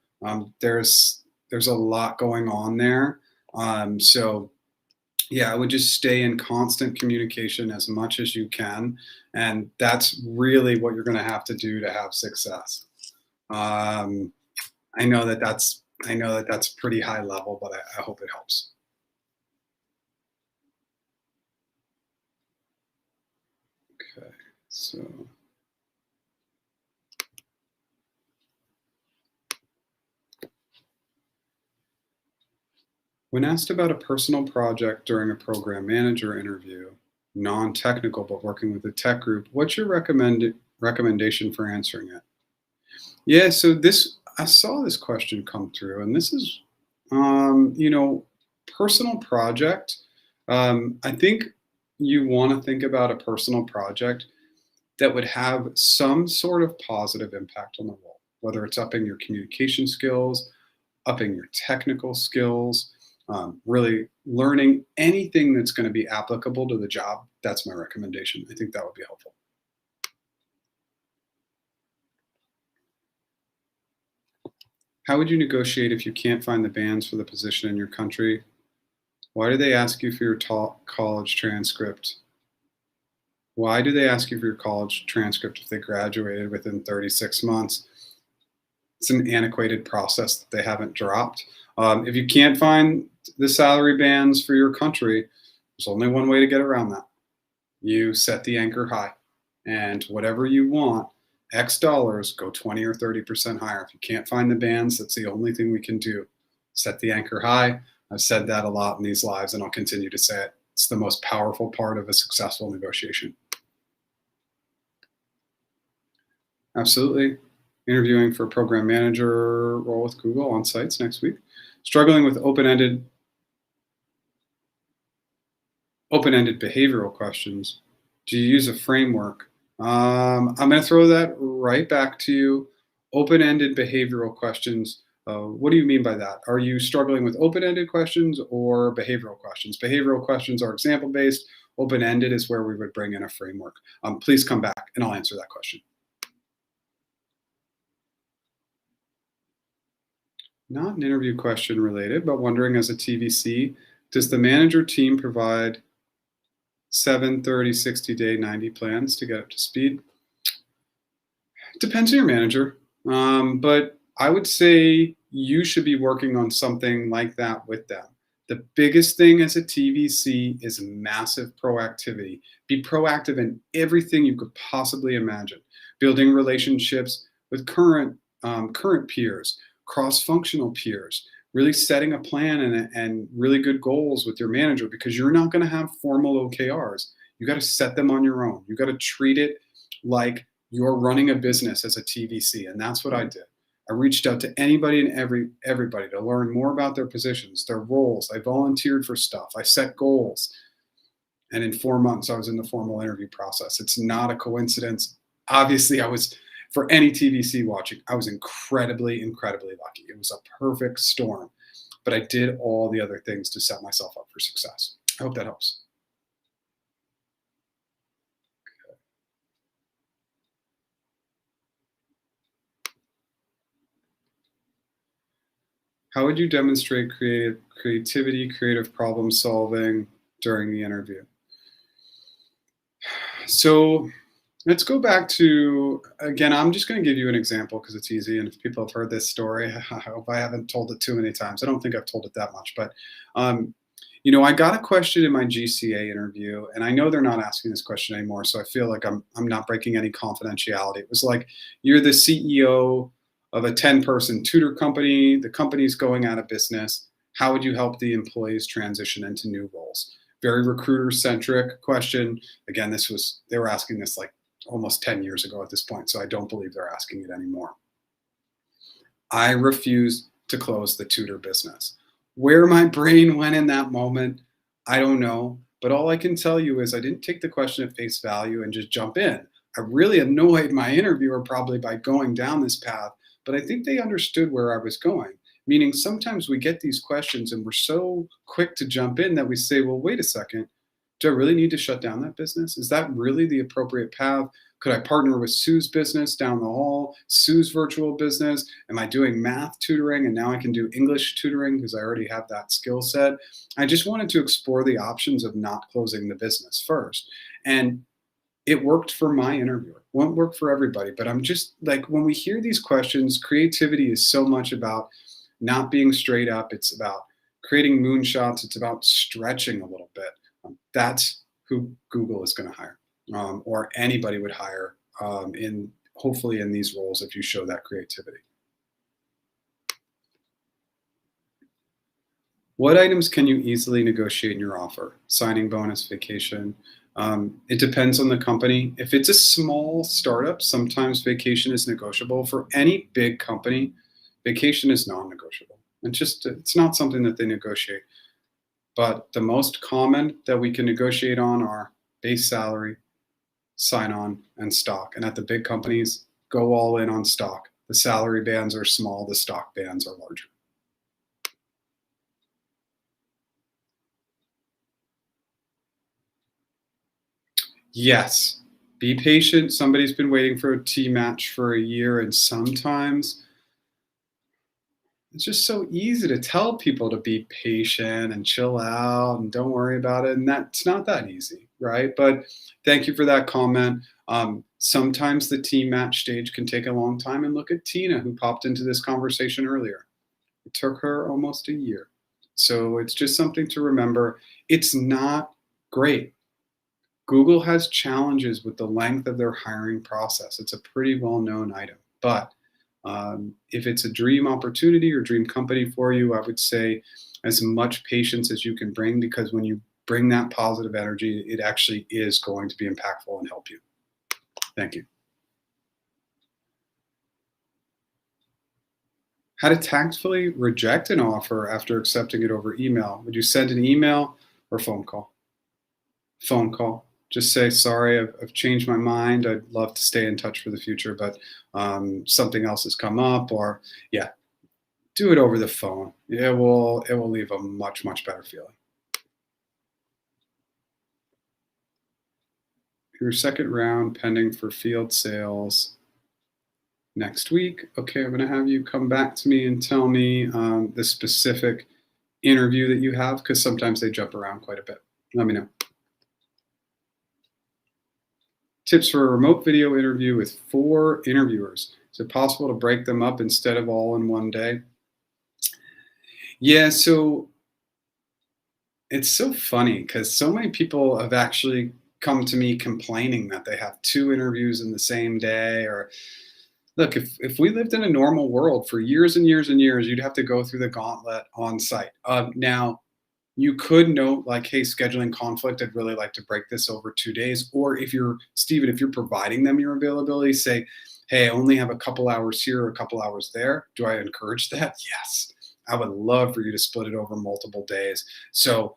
There's a lot going on there. So yeah, I would just stay in constant communication as much as you can, and that's really what you're going to have to do to have success. Um, I know that that's pretty high level, but I hope it helps. Okay, so when asked about a personal project during a program manager interview, non-technical but working with a tech group, what's your recommendation for answering it? Yeah, so this I saw this question come through, and this is, you know, personal project. I think you want to think about a personal project that would have some sort of positive impact on the role, whether it's upping your communication skills, upping your technical skills, really learning anything that's going to be applicable to the job. That's my recommendation. I think that would be helpful. How would you negotiate if you can't find the bands for the position in your country? Why do they ask you for your college transcript? Why do they ask you for your college transcript if they graduated within 36 months? It's an antiquated process that they haven't dropped. If you can't find the salary bands for your country, there's only one way to get around that. You set the anchor high, and whatever you want, X dollars, go 20 or 30% higher. If you can't find the bands, that's the only thing we can do. Set the anchor high. I've said that a lot in these lives, and I'll continue to say it. It's the most powerful part of a successful negotiation. Absolutely. Interviewing for a program manager role with Google on sites next week. Struggling with open-ended behavioral questions. Do you use a framework? I'm going to throw that right back to you. Open-ended behavioral questions. What do you mean by that? Are you struggling with open-ended questions or behavioral questions? Behavioral questions are example-based. Open-ended is where we would bring in a framework. Please come back and I'll answer that question. Not an interview question related, but wondering as a TVC, does the manager team provide 7, 30, 60-day, 90 plans to get up to speed? Depends on your manager, but I would say you should be working on something like that with them. The biggest thing as a TVC is massive proactivity. Be proactive in everything you could possibly imagine. Building relationships with current peers, cross-functional peers, really setting a plan and really good goals with your manager, because you're not going to have formal OKRs. You got to set them on your own. You got to treat it like you're running a business as a TVC, and that's what I did. I reached out to anybody and everybody to learn more about their positions, their roles. I volunteered for stuff. I set goals. And in 4 months, I was in the formal interview process. It's not a coincidence. obviously I was, for any TVC watching, I was incredibly, incredibly lucky. It was a perfect storm, but I did all the other things to set myself up for success. I hope that helps. How would you demonstrate creativity, creative problem solving during the interview? So let's go back to, again, I'm just going to give you an example because it's easy. And if people have heard this story, I hope I haven't told it too many times. I don't think I've told it that much, but um, I got a question in my GCA interview, and I know they're not asking this question anymore, so I feel like I'm not breaking any confidentiality. It was like, you're the CEO of a 10-person tutor company. The company's going out of business. How would you help the employees transition into new roles? Very recruiter-centric question. Again, they were asking this like almost 10 years ago at this point, so I don't believe they're asking it anymore. I refused to close the tutor business. Where my brain went in that moment, I don't know. But all I can tell you is I didn't take the question at face value and just jump in. I really annoyed my interviewer probably by going down this path, but I think they understood where I was going. Meaning sometimes we get these questions and we're so quick to jump in that we say, well, wait a second. Do I really need to shut down that business? Is that really the appropriate path? Could I partner with Sue's business down the hall, Sue's virtual business? Am I doing math tutoring and now I can do English tutoring because I already have that skill set? I just wanted to explore the options of not closing the business first. And it worked for my interviewer. Won't work for everybody, but I'm just like, when we hear these questions, creativity is so much about not being straight up. It's about creating moonshots. It's about stretching a little bit. That's who Google is going to hire, or anybody would hire hopefully in these roles if you show that creativity. What items can you easily negotiate in your offer? Signing bonus, vacation. It depends on the company. If it's a small startup, sometimes vacation is negotiable. For any big company, vacation is non-negotiable. It's not something that they negotiate. But the most common that we can negotiate on are base salary, sign-on, and stock. And at the big companies, go all in on stock. The salary bands are small, the stock bands are larger. Yes, be patient. Somebody's been waiting for a T match for a year, and sometimes it's just so easy to tell people to be patient and chill out and don't worry about it. And that's not that easy, right? But thank you for that comment. Sometimes the team match stage can take a long time. And look at Tina, who popped into this conversation earlier. It took her almost a year. So it's just something to remember. It's not great. Google has challenges with the length of their hiring process. It's a pretty well-known item. But if it's a dream opportunity or dream company for you, I would say as much patience as you can bring, because when you bring that positive energy, it actually is going to be impactful and help you. Thank you. How to tactfully reject an offer after accepting it over email. Would you send an email or phone call? Phone call. Just say, sorry, I've changed my mind. I'd love to stay in touch for the future, but something else has come up, or yeah, do it over the phone. It will leave a much, much better feeling. Your second round pending for field sales next week. Okay, I'm going to have you come back to me and tell me the specific interview that you have, because sometimes they jump around quite a bit. Let me know. Tips for a remote video interview with 4 interviewers. Is it possible to break them up instead of all in one day? Yeah, so it's so funny because so many people have actually come to me complaining that they have 2 interviews in the same day. Or look, if we lived in a normal world for years and years and years, you'd have to go through the gauntlet on site. Now, you could note like, hey, scheduling conflict, I'd really like to break this over 2 days. Or if you're, Steven, if you're providing them your availability, say, hey, I only have a couple hours here, a couple hours there. Do I encourage that? Yes. I would love for you to split it over multiple days. So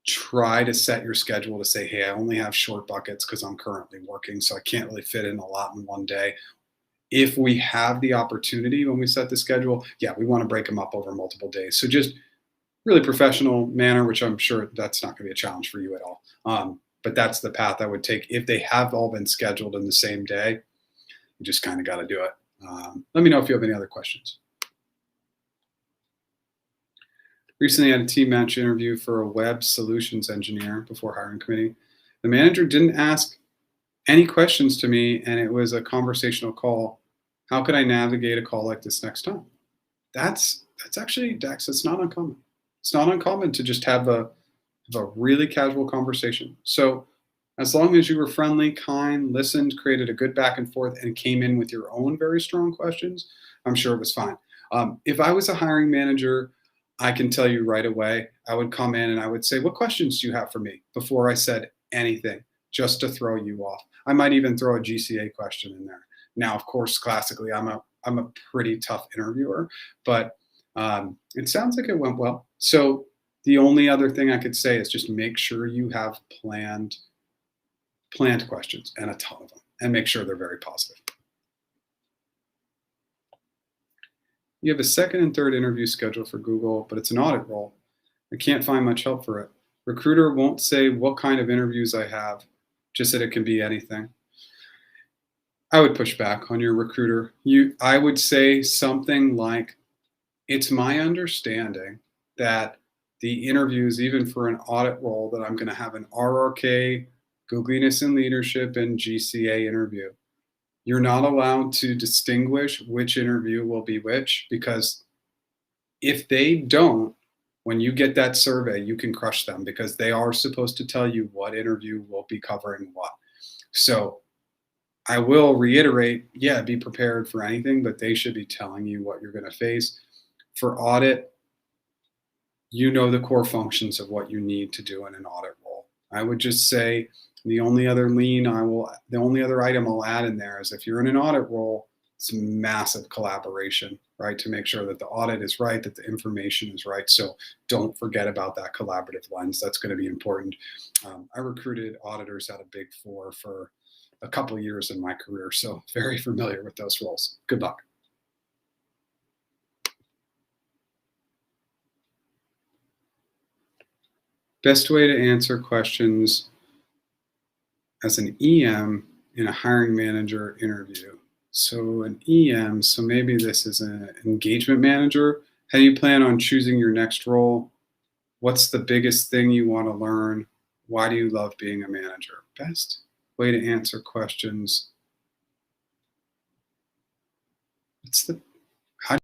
try to set your schedule to say, hey, I only have short buckets because I'm currently working, so I can't really fit in a lot in one day. If we have the opportunity when we set the schedule, yeah, we want to break them up over multiple days. So just really professional manner, which I'm sure that's not going to be a challenge for you at all. But that's the path I would take. If they have all been scheduled in the same day, you just kind of got to do it. Let me know if you have any other questions. Recently had a team match interview for a web solutions engineer before hiring committee. The manager didn't ask any questions to me, and it was a conversational call. How could I navigate a call like this next time? That's actually, Dax, it's not uncommon. It's not uncommon to just have a really casual conversation. So as long as you were friendly, kind, listened, created a good back and forth, and came in with your own very strong questions, I'm sure it was fine. If I was a hiring manager, I can tell you right away, I would come in and I would say, what questions do you have for me, before I said anything, just to throw you off. I might even throw a GCA question in there. Now, of course, classically, I'm a pretty tough interviewer, but it sounds like it went well. So the only other thing I could say is just make sure you have planned questions, and a ton of them, and make sure they're very positive. You have a second and third interview scheduled for Google, but it's an audit role. I can't find much help for it. Recruiter won't say what kind of interviews I have, just that it can be anything. I would push back on your recruiter. I would say something like, it's my understanding that the interviews, even for an audit role, that I'm going to have an RRK, Googliness and Leadership, and GCA interview. You're not allowed to distinguish which interview will be which, because if they don't, when you get that survey, you can crush them, because they are supposed to tell you what interview will be covering what. So I will reiterate, yeah, be prepared for anything, but they should be telling you what you're going to face. For audit, you know the core functions of what you need to do in an audit role. I would just say the only other item I'll add in there is, if you're in an audit role, it's massive collaboration, right? To make sure that the audit is right, that the information is right. So don't forget about that collaborative lens. That's going to be important. I recruited auditors out of Big Four for a couple of years in my career, so very familiar with those roles. Good luck. Best way to answer questions as an EM in a hiring manager interview. So an EM, so maybe this is an engagement manager. How do you plan on choosing your next role? What's the biggest thing you want to learn? Why do you love being a manager? Best way to answer questions. How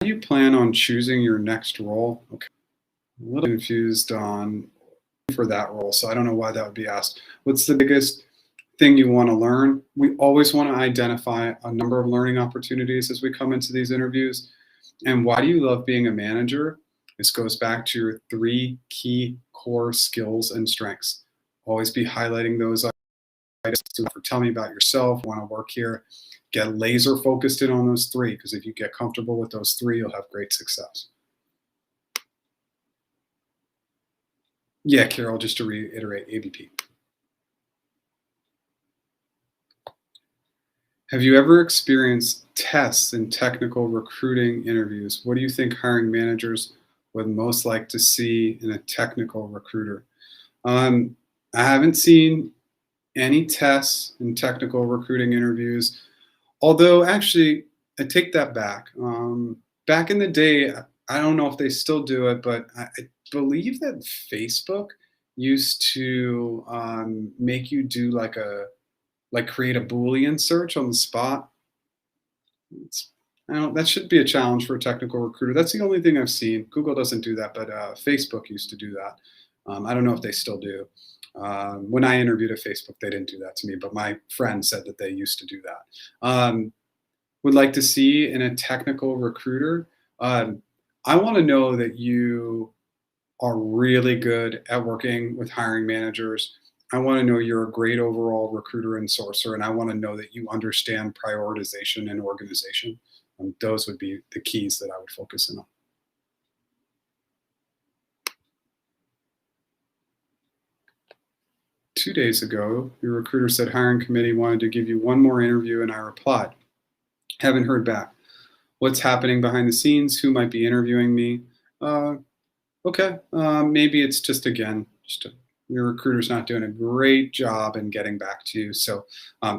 do you plan on choosing your next role? Okay, a little confused on for that role, so I don't know why that would be asked. What's the biggest thing you want to learn? We always want to identify a number of learning opportunities as we come into these interviews. And why do you love being a manager? This goes back to your 3 key core skills and strengths. Always be highlighting those items. Tell me about yourself, want to work here. Get laser focused in on those 3, because if you get comfortable with those 3, you'll have great success. Yeah, Carol, just to reiterate, ABP. Have you ever experienced tests in technical recruiting interviews? What do you think hiring managers would most like to see in a technical recruiter? I haven't seen any tests in technical recruiting interviews, although actually, I take that back. Back in the day, I don't know if they still do it, but I believe that Facebook used to make you do create a Boolean search on the spot. That should be a challenge for a technical recruiter. That's the only thing I've seen. Google doesn't do that, but Facebook used to do that. I don't know if they still do. When I interviewed at Facebook, they didn't do that to me, but my friend said that they used to do that. Would like to see in a technical recruiter, I want to know that you are really good at working with hiring managers. I want to know you're a great overall recruiter and sourcer, and I want to know that you understand prioritization and organization. Those would be the keys that I would focus in on. 2 days ago, your recruiter said hiring committee wanted to give you one more interview, and I replied, haven't heard back. What's happening behind the scenes? Who might be interviewing me? Okay, maybe it's just your recruiter's not doing a great job in getting back to you, so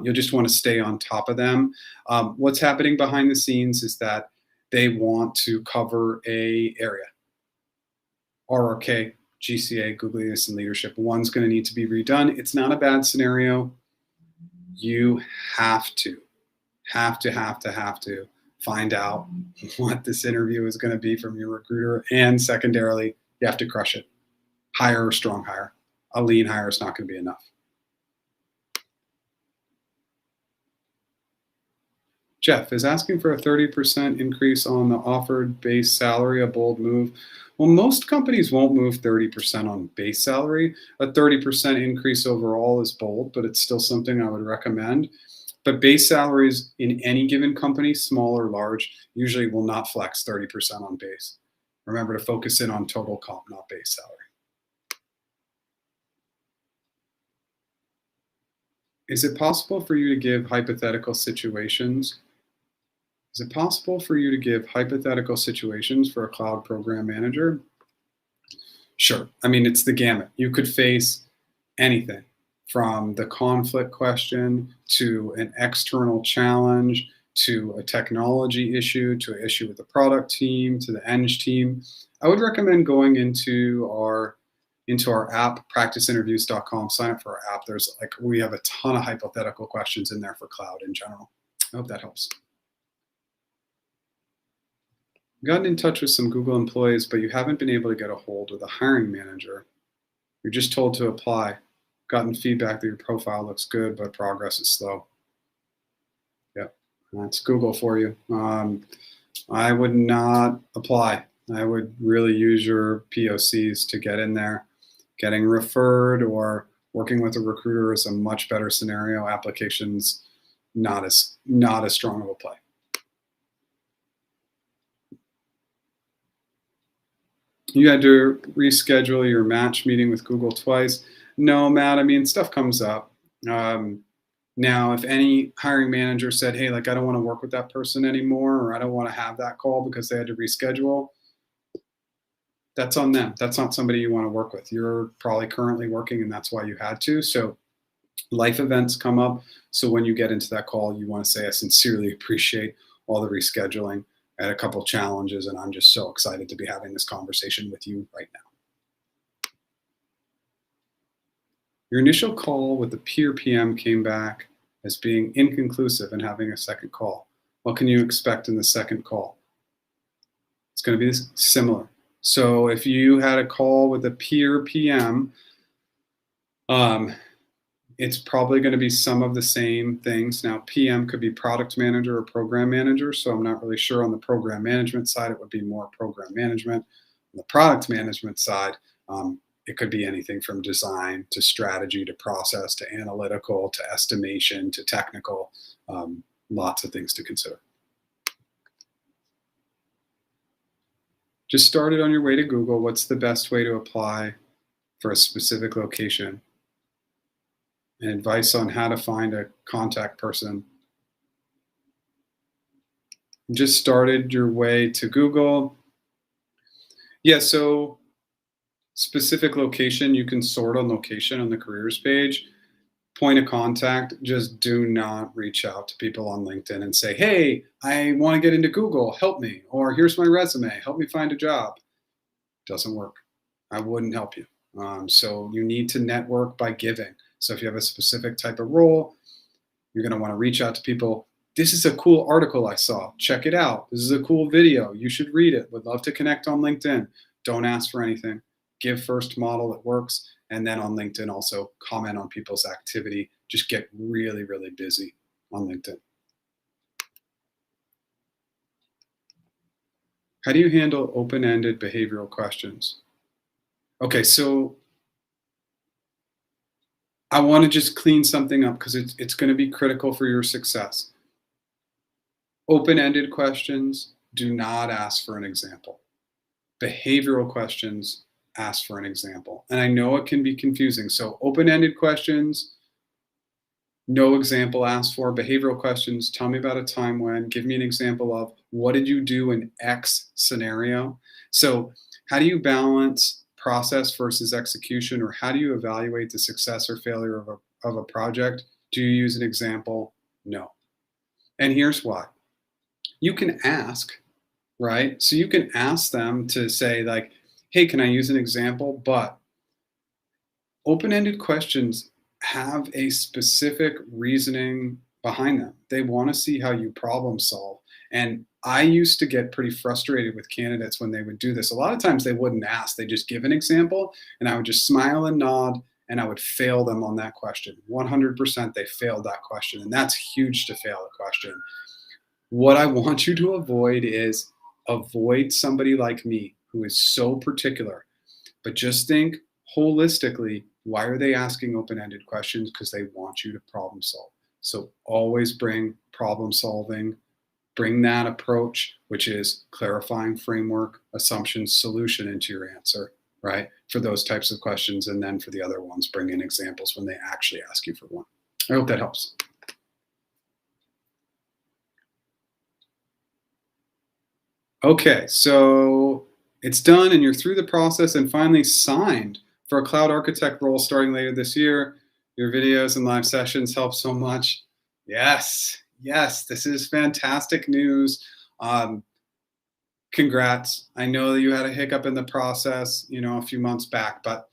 you'll just want to stay on top of them. What's happening behind the scenes is that they want to cover a area. RRK, GCA, Googliness, and Leadership. One's going to need to be redone. It's not a bad scenario. You have to find out what this interview is going to be from your recruiter. And secondarily, you have to crush it. Hire or strong hire. A lean hire is not going to be enough. Jeff is asking for a 30% increase on the offered base salary, a bold move. Well, most companies won't move 30% on base salary. A 30% increase overall is bold, but it's still something I would recommend. But base salaries in any given company, small or large, usually will not flex 30% on base. Remember to focus in on total comp, not base salary. Is it possible for you to give hypothetical situations? Is it possible for you to give hypothetical situations for a cloud program manager? Sure. I mean, it's the gamut. You could face anything from the conflict question to an external challenge to a technology issue to an issue with the product team to the eng team. I would recommend going into our app, practiceinterviews.com. Sign up for our app. We have a ton of hypothetical questions in there for cloud in general. I hope that helps. Gotten in touch with some Google employees, but you haven't been able to get a hold of the hiring manager. You're just told to apply. Gotten feedback that your profile looks good, but progress is slow. Yep, that's Google for you. I would not apply. I would really use your POCs to get in there. Getting referred or working with a recruiter is a much better scenario. Applications, not as strong of a play. You had to reschedule your match meeting with Google twice. No, Matt, I mean, stuff comes up. Now, if any hiring manager said, hey, I don't want to work with that person anymore, or I don't want to have that call because they had to reschedule, that's on them. That's not somebody you want to work with. You're probably currently working and that's why you had to. So life events come up. So when you get into that call, you want to say, I sincerely appreciate all the rescheduling. I had a couple challenges and I'm just so excited to be having this conversation with you right now. Your initial call with the peer PM came back as being inconclusive and having a second call. What can you expect in the second call? It's going to be similar. So if you had a call with a peer PM, it's probably going to be some of the same things. Now, PM could be product manager or program manager, so I'm not really sure on the program management side. It would be more program management. On the product management side, it could be anything from design to strategy to process to analytical to estimation to technical. Lots of things to consider. Just started on your way to Google. What's the best way to apply for a specific location? And advice on how to find a contact person. Just started your way to Google. Yeah, so specific location, you can sort on location on the careers page. Point of contact, just do not reach out to people on LinkedIn and say, hey, I want to get into Google, help me. Or here's my resume, help me find a job. Doesn't work. I wouldn't help you. So you need to network by giving. So if you have a specific type of role, you're going to want to reach out to people. This is a cool article I saw. Check it out. This is a cool video. You should read it. Would love to connect on LinkedIn. Don't ask for anything. Give first, model, it works. And then on LinkedIn, also comment on people's activity. Just get really, really busy on LinkedIn. How do you handle open-ended behavioral questions? Okay, so I want to just clean something up because it's going to be critical for your success. Open-ended questions, do not ask for an example. Behavioral questions, ask for an example. And I know it can be confusing. So open-ended questions, no example asked for. Behavioral questions, tell me about a time when, give me an example of what did you do in X scenario. So how do you balance process versus execution, or how do you evaluate the success or failure of a project? Do you use an example? No. And here's why. You can ask, right? So you can ask them to say like, hey, can I use an example? But open-ended questions have a specific reasoning behind them. They want to see how you problem solve. And I used to get pretty frustrated with candidates when they would do this. A lot of times they wouldn't ask, they just give an example, and I would just smile and nod, and I would fail them on that question. 100% they failed that question, and that's huge to fail a question. What I want you to avoid is avoid somebody like me who is so particular, but just think holistically, why are they asking open-ended questions? Because they want you to problem solve. So always bring problem solving, bring that approach, which is clarifying framework, assumptions, solution into your answer, right? For those types of questions. And then for the other ones, bring in examples when they actually ask you for one. I hope that helps. Okay, so it's done and you're through the process and finally signed for a cloud architect role starting later this year. Your videos and live sessions help so much. Yes, yes, this is fantastic news. Congrats. I know that you had a hiccup in the process, a few months back, but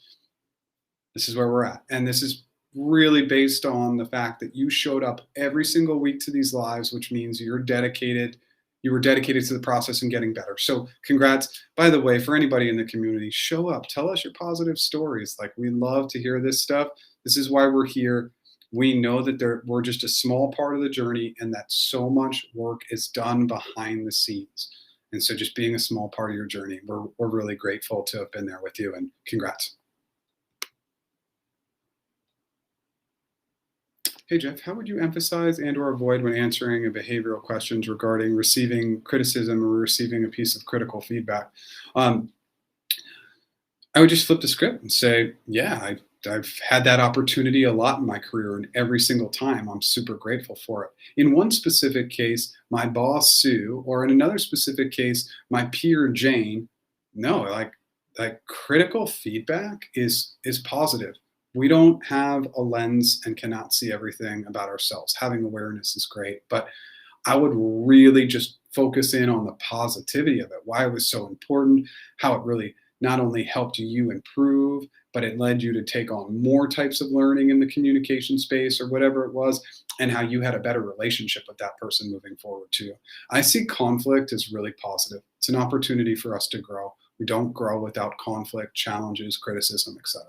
this is where we're at. And this is really based on the fact that you showed up every single week to these lives, which means you were dedicated to the process and getting better. So congrats. By the way, for anybody in the community, show up, tell us your positive stories. Like, we love to hear this stuff. This is why we're here. We know that we're just a small part of the journey and that so much work is done behind the scenes. And so just being a small part of your journey, we're really grateful to have been there with you, and congrats. Hey, Jeff, how would you emphasize and or avoid when answering a behavioral questions regarding receiving criticism or receiving a piece of critical feedback? I would just flip the script and say, yeah, I've had that opportunity a lot in my career, and every single time I'm super grateful for it. In one specific case, my boss, Sue, or in another specific case, my peer, Jane, no, like critical feedback is positive. We don't have a lens and cannot see everything about ourselves. Having awareness is great, but I would really just focus in on the positivity of it, why it was so important, how it really not only helped you improve, but it led you to take on more types of learning in the communication space or whatever it was, and how you had a better relationship with that person moving forward too. I see conflict as really positive. It's an opportunity for us to grow. We don't grow without conflict, challenges, criticism, etc.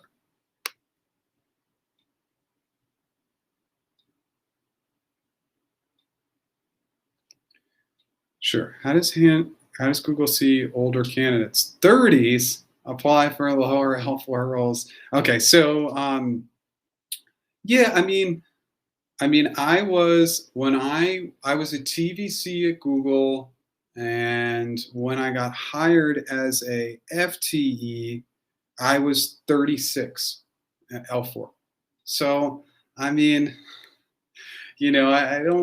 Sure. How does Google see older candidates? 30s apply for lower L4 roles. Okay, so yeah, I was when I was a TVC at Google, and when I got hired as a FTE, I was 36 at L4. So I don't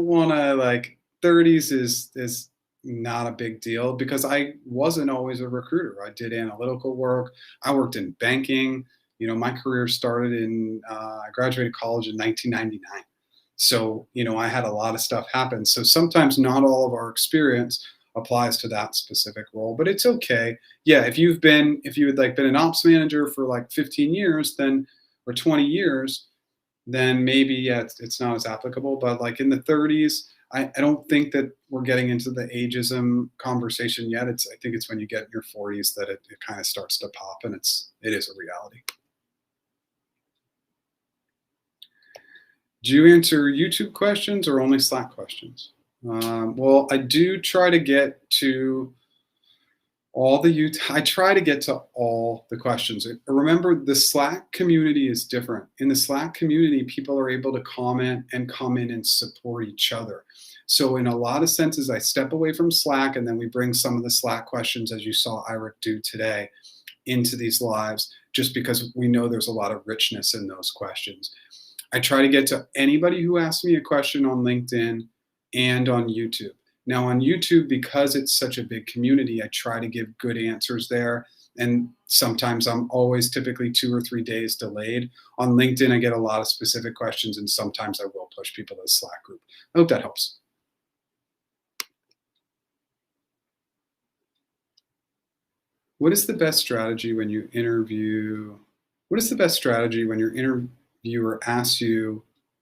want to, like, 30s is not a big deal because I wasn't always a recruiter. I did analytical work. I worked in banking. My career started I graduated college in 1999. So, I had a lot of stuff happen. So sometimes not all of our experience applies to that specific role, but it's okay. Yeah, if you had been an ops manager for like 15 years, then, or 20 years, then maybe, yeah, it's not as applicable. But like in the 30s, I don't think that we're getting into the ageism conversation yet. I think it's when you get in your 40s that it kind of starts to pop, and it is a reality. Do you answer YouTube questions or only Slack questions? Well, I do try to get to I try to get to all the questions. Remember, the Slack community is different. In the Slack community, people are able to comment and come in and support each other. So in a lot of senses, I step away from Slack, and then we bring some of the Slack questions, as you saw Ira do today. into these lives just because we know there's a lot of richness in those questions. I try to get to anybody who asks me a question on LinkedIn and on YouTube. Now on YouTube, because it's such a big community, I try to give good answers there. And sometimes I'm always typically 2 or 3 days delayed. On LinkedIn, I get a lot of specific questions, and sometimes I will push people to the Slack group. I hope that helps. What is the best strategy when you interview? What is the best strategy when your interviewer asks you,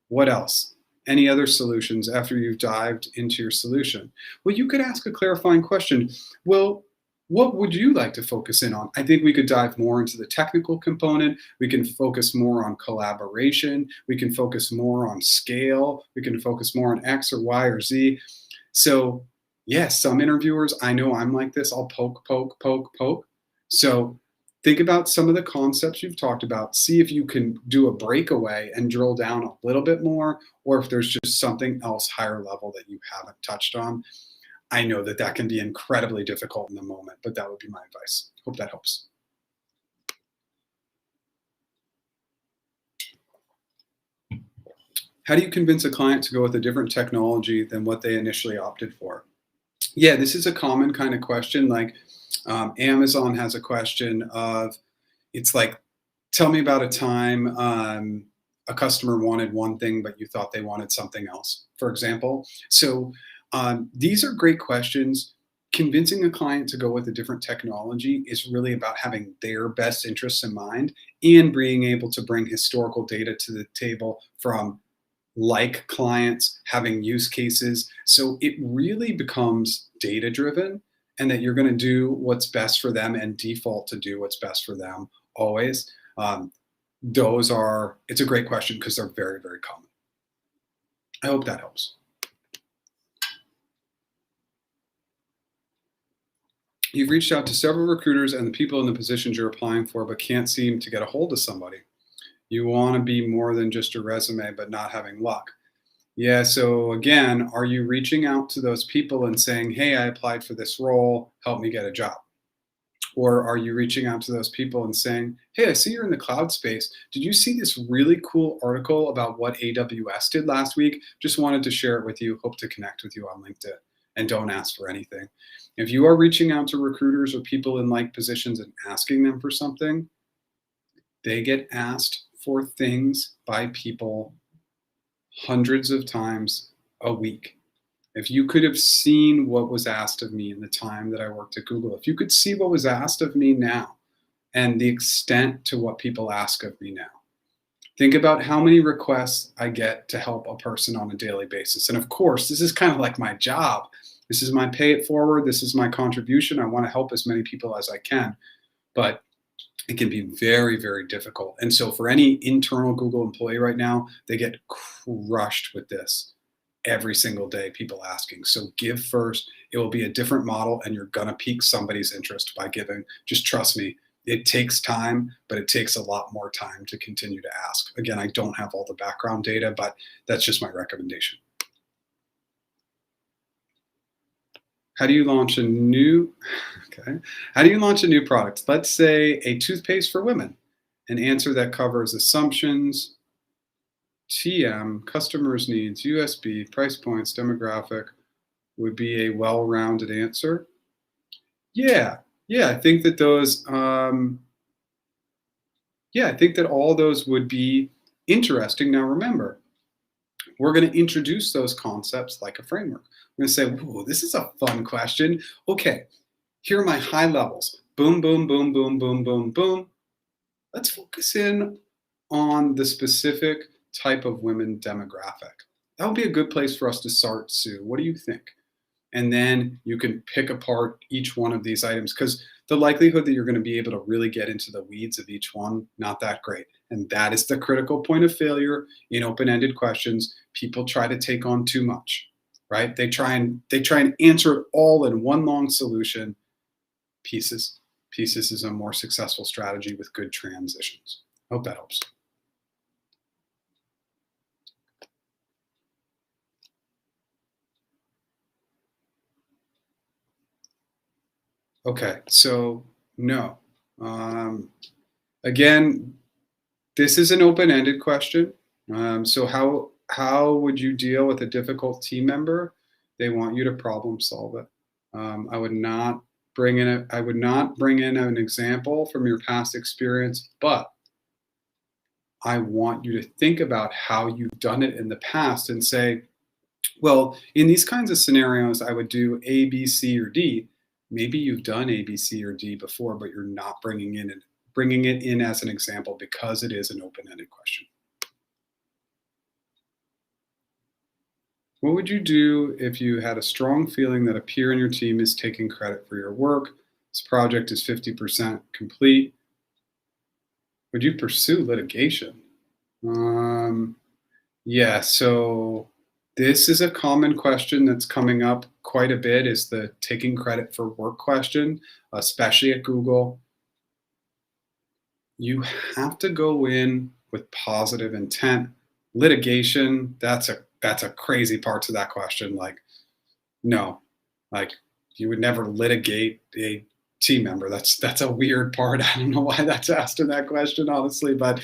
what else? Any other solutions after you've dived into your solution? Well, you could ask a clarifying question. Well, what would you like to focus in on? I think we could dive more into the technical component. We can focus more on collaboration. We can focus more on scale. We can focus more on X or Y or Z. So yes, some interviewers, I know I'm like this, I'll poke, poke, poke, poke. So think about some of the concepts you've talked about, see if you can do a breakaway and drill down a little bit more, or if there's just something else higher level that you haven't touched on. I know that that can be incredibly difficult in the moment, but that would be my advice. Hope that helps. How do you convince a client to go with a different technology than what they initially opted for? Yeah, this is a common kind of question. Like Amazon has a question of, it's like, tell me about a time a customer wanted one thing, but you thought they wanted something else, for example. So these are great questions. Convincing a client to go with a different technology is really about having their best interests in mind and being able to bring historical data to the table from like clients, having use cases. So it really becomes data driven, and that you're going to do what's best for them and default to do what's best for them always. It's a great question because they're very, very common. I hope that helps. You've reached out to several recruiters and the people in the positions you're applying for, but can't seem to get a hold of somebody. You want to be more than just a resume, but not having luck. Yeah, so again, are you reaching out to those people and saying, hey, I applied for this role, help me get a job? Or are you reaching out to those people and saying, hey, I see you're in the cloud space. Did you see this really cool article about what AWS did last week? Just wanted to share it with you. Hope to connect with you on LinkedIn, and don't ask for anything. If you are reaching out to recruiters or people in like positions and asking them for something, they get asked for things by people hundreds of times a week. If you could have seen what was asked of me in the time that I worked at Google, if you could see what was asked of me now and the extent to what people ask of me now, think about how many requests I get to help a person on a daily basis. And of course, this is kind of like my job. This is my pay it forward. This is my contribution. I want to help as many people as I can, but it can be very, very difficult. And so for any internal Google employee right now, they get crushed with this every single day, people asking. So give first. It will be a different model, and you're going to pique somebody's interest by giving. Just trust me. It takes time, but it takes a lot more time to continue to ask. Again, I don't have all the background data, but that's just my recommendation. How do you launch a new, How do you launch a new product? Let's say a toothpaste for women. An answer that covers assumptions, TM, customers' needs, USB, price points, demographic would be a well-rounded answer. Yeah, I think that those, I think that all those would be interesting. Now remember, we're going to introduce those concepts like a framework. We're going to say, "Ooh, this is a fun question. Okay, here are my high levels. Boom, boom, boom, boom, boom, boom, boom. Let's focus in on the specific type of women demographic." That would be a good place for us to start, Sue. What do you think? And then you can pick apart each one of these items, because the likelihood that you're going to be able to really get into the weeds of each one, not that great. And that is the critical point of failure in open-ended questions. People try to take on too much, right? They try and answer it all in one long solution. Pieces is a more successful strategy with good transitions. Hope that helps. Okay, so no. Again, this is an open-ended question. So how would you deal with a difficult team member? They want you to problem solve it. I would not bring in an example from your past experience, but I want you to think about how you've done it in the past and say, well, in these kinds of scenarios, I would do A, B, C, or D. Maybe you've done A, B, C, or D before, but you're not bringing it in as an example because it is an open-ended question. What would you do if you had a strong feeling that a peer in your team is taking credit for your work? This project is 50% complete. Would you pursue litigation? Yeah, so this is a common question that's coming up quite a bit, is the taking credit for work question, especially at Google. You have to go in with positive intent. Litigation, that's a crazy part to that question. Like, no, like you would never litigate a team member. That's a weird part. I don't know why that's asked in that question, honestly, but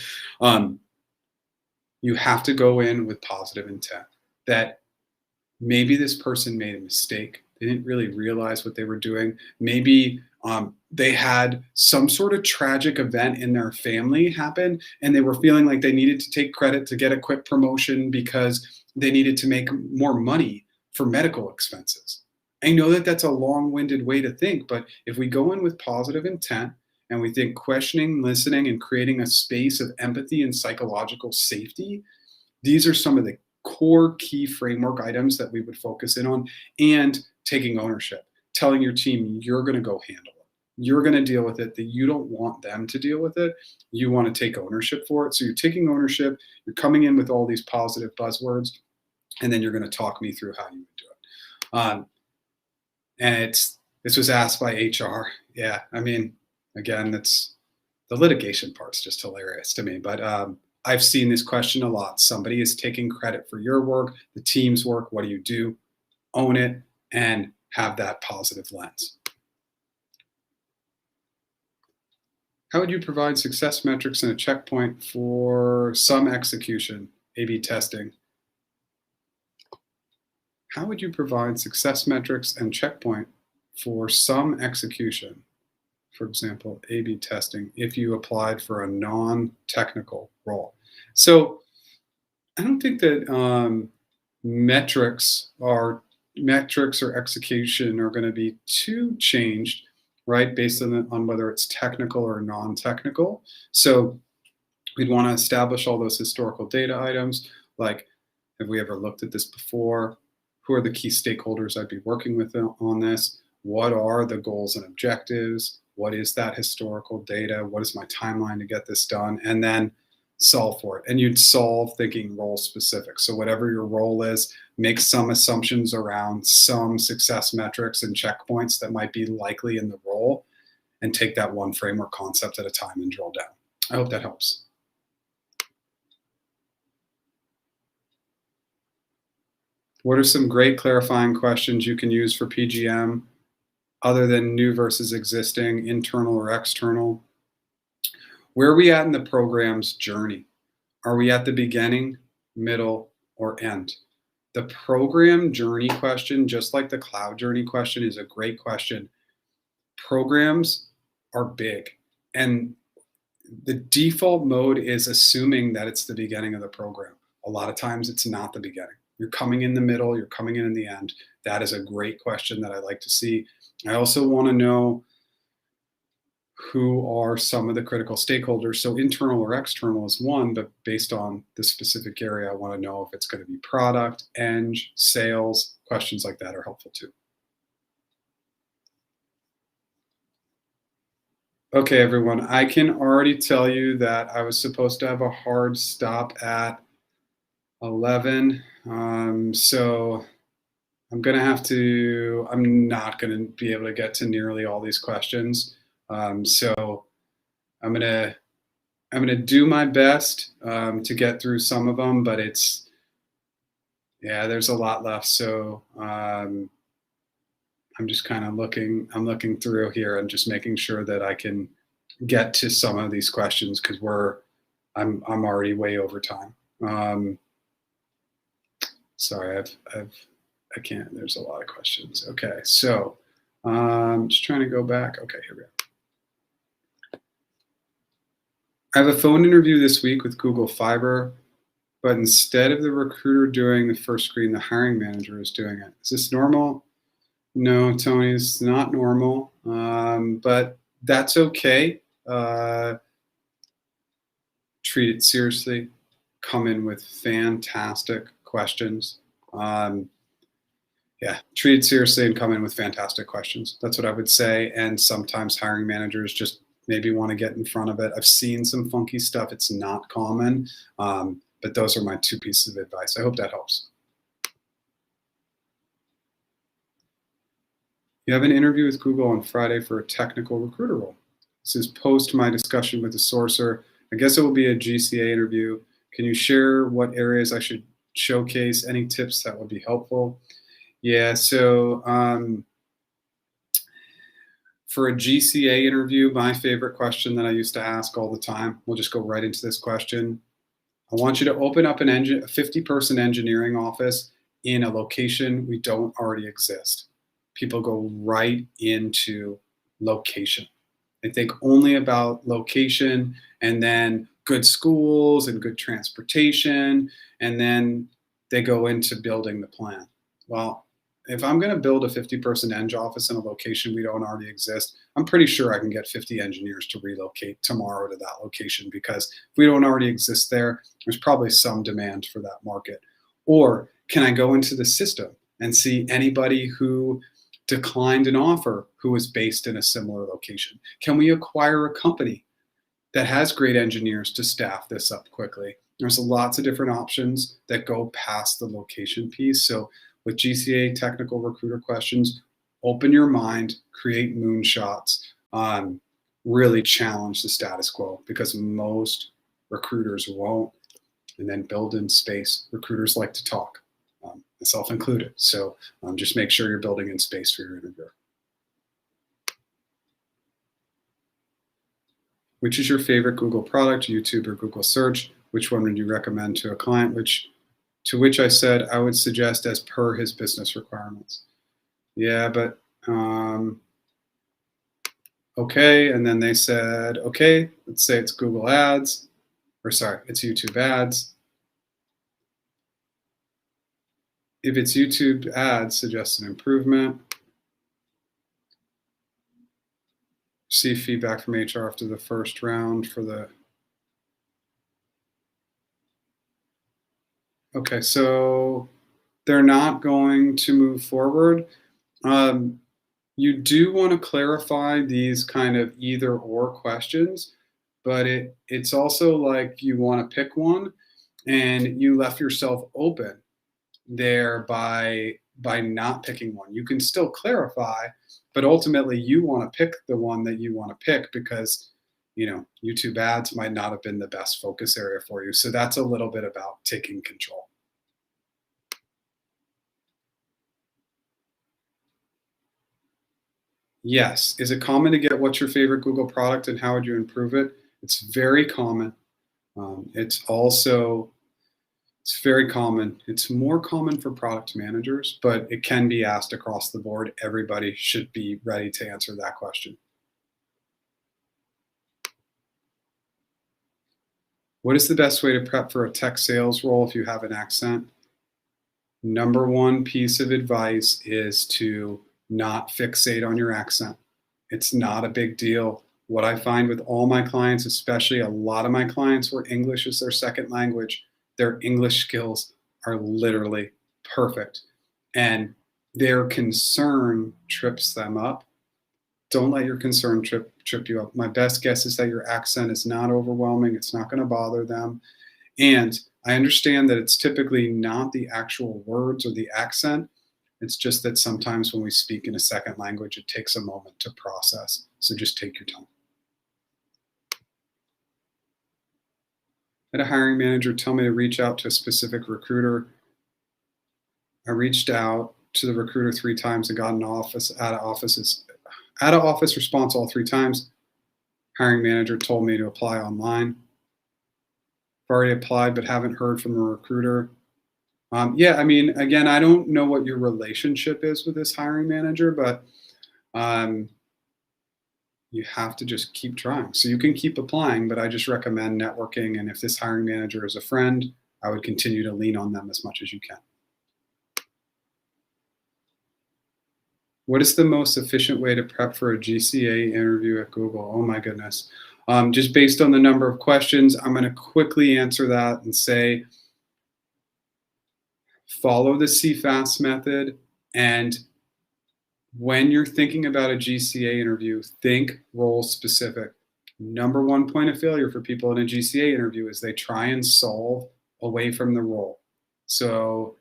you have to go in with positive intent that maybe this person made a mistake. They didn't really realize what they were doing. Maybe they had some sort of tragic event in their family happen and they were feeling like they needed to take credit to get a quick promotion because they needed to make more money for medical expenses. I know that that's a long-winded way to think, but if we go in with positive intent and we think questioning, listening, and creating a space of empathy and psychological safety, these are some of the core key framework items that we would focus in on. And taking ownership, telling your team you're going to go handle it. You're going to deal with it, that you don't want them to deal with it. You want to take ownership for it. So you're taking ownership, you're coming in with all these positive buzzwords, and then you're going to talk me through how you would do it. And this was asked by HR. Yeah, I mean, again, that's the litigation part's just hilarious to me. But I've seen this question a lot. Somebody is taking credit for your work, the team's work. What do you do? Own it and have that positive lens. How would you provide success metrics and a checkpoint for some execution, A/B testing? How would you provide success metrics and checkpoint for some execution, for example, A/B testing, if you applied for a non-technical role? So I don't think that metrics or execution are going to be too changed, right, based on whether it's technical or non-technical. So we'd want to establish all those historical data items, like, have we ever looked at this before? Who are the key stakeholders I'd be working with on this? What are the goals and objectives? What is that historical data? What is my timeline to get this done? And then solve for it. And you'd solve thinking role specific. So whatever your role is, make some assumptions around some success metrics and checkpoints that might be likely in the role, and take that one framework concept at a time and drill down. I hope that helps. What are some great clarifying questions you can use for PGM other than new versus existing, internal or external? Where are we at in the program's journey? Are we at the beginning, middle, or end? The program journey question, just like the cloud journey question, is a great question. Programs are big, and the default mode is assuming that it's the beginning of the program. A lot of times it's not the beginning. You're coming in the middle, you're coming in the end. That is a great question that I like to see. I also want to know who are some of the critical stakeholders. So internal or external is one, but based on the specific area, I want to know if it's going to be product, eng, sales. Questions like that are helpful too. Okay, everyone, I can already tell you that I was supposed to have a hard stop at 11. So I'm not going to be able to get to nearly all these questions. So I'm going to do my best to get through some of them, but there's a lot left. So I'm just kind of looking through here and just making sure that I can get to some of these questions because I'm already way over time. Sorry, I can't. There's a lot of questions. Okay, so just trying to go back. Okay, here we go. I have a phone interview this week with Google Fiber, but instead of the recruiter doing the first screen, the hiring manager is doing it. Is this normal? No, Tony, it's not normal, but that's okay. Treat it seriously. Come in with fantastic questions. Yeah, treat it seriously and come in with fantastic questions. That's what I would say. And sometimes hiring managers just maybe want to get in front of it. I've seen some funky stuff. It's not common, but those are my 2 pieces of advice. I hope that helps. You have an interview with Google on Friday for a technical recruiter role. This is post my discussion with the sourcer. I guess it will be a GCA interview. Can you share what areas I should showcase? Any tips that would be helpful? Yeah, so for a GCA interview, my favorite question that I used to ask all the time, we'll just go right into this question. I want you to open up a 50-person engineering office in a location we don't already exist. People go right into location. They think only about location and then good schools and good transportation, and then they go into building the plan. Well, if I'm going to build a 50-person eng office in a location we don't already exist, I'm pretty sure I can get 50 engineers to relocate tomorrow to that location, because if we don't already exist there, there's probably some demand for that market. Or can I go into the system and see anybody who declined an offer who was based in a similar location? Can we acquire a company that has great engineers to staff this up quickly? There's lots of different options that go past the location piece. So with GCA technical recruiter questions, open your mind, create moonshots, really challenge the status quo, because most recruiters won't, and then build in space. Recruiters like to talk, myself included. So just make sure you're building in space for your interviewer. Which is your favorite Google product, YouTube or Google search? Which one would you recommend to a client? To which I said I would suggest as per his business requirements. Yeah, but okay. And then they said, okay, let's say it's Google Ads, or sorry, it's YouTube Ads. If it's YouTube Ads, suggest an improvement. Receive feedback from HR after the first round for the. Okay, so they're not going to move forward. You do want to clarify these kind of either or questions, but it's also like you want to pick one, and you left yourself open there by not picking one. You can still clarify, but ultimately you want to pick the one that you want to pick, because YouTube Ads might not have been the best focus area for you. So that's a little bit about taking control. Yes. Is it common to get what's your favorite Google product and how would you improve it? It's very common. It's very common. It's more common for product managers, but it can be asked across the board. Everybody should be ready to answer that question. What is the best way to prep for a tech sales role if you have an accent? Number one piece of advice is to not fixate on your accent. It's not a big deal. What I find with all my clients, especially a lot of my clients where English is their second language, their English skills are literally perfect. And their concern trips them up. Don't let your concern trip you up. My best guess is that your accent is not overwhelming. It's not going to bother them. And I understand that it's typically not the actual words or the accent. It's just that sometimes when we speak in a second language, it takes a moment to process. So just take your time. I had a hiring manager tell me to reach out to a specific recruiter. I reached out to the recruiter 3 times and got an out of office response all 3 times. hiring manager told me to apply online. I've already applied but haven't heard from a recruiter. Yeah, I mean, again, I don't know what your relationship is with this hiring manager, but you have to just keep trying. So you can keep applying, but I just recommend networking. And if this hiring manager is a friend, I would continue to lean on them as much as you can. What is the most efficient way to prep for a GCA interview at Google? Oh my goodness. Just based on the number of questions, I'm going to quickly answer that and say, follow the CFAS method. And when you're thinking about a GCA interview, think role specific. Number one point of failure for people in a GCA interview is they try and solve away from the role. So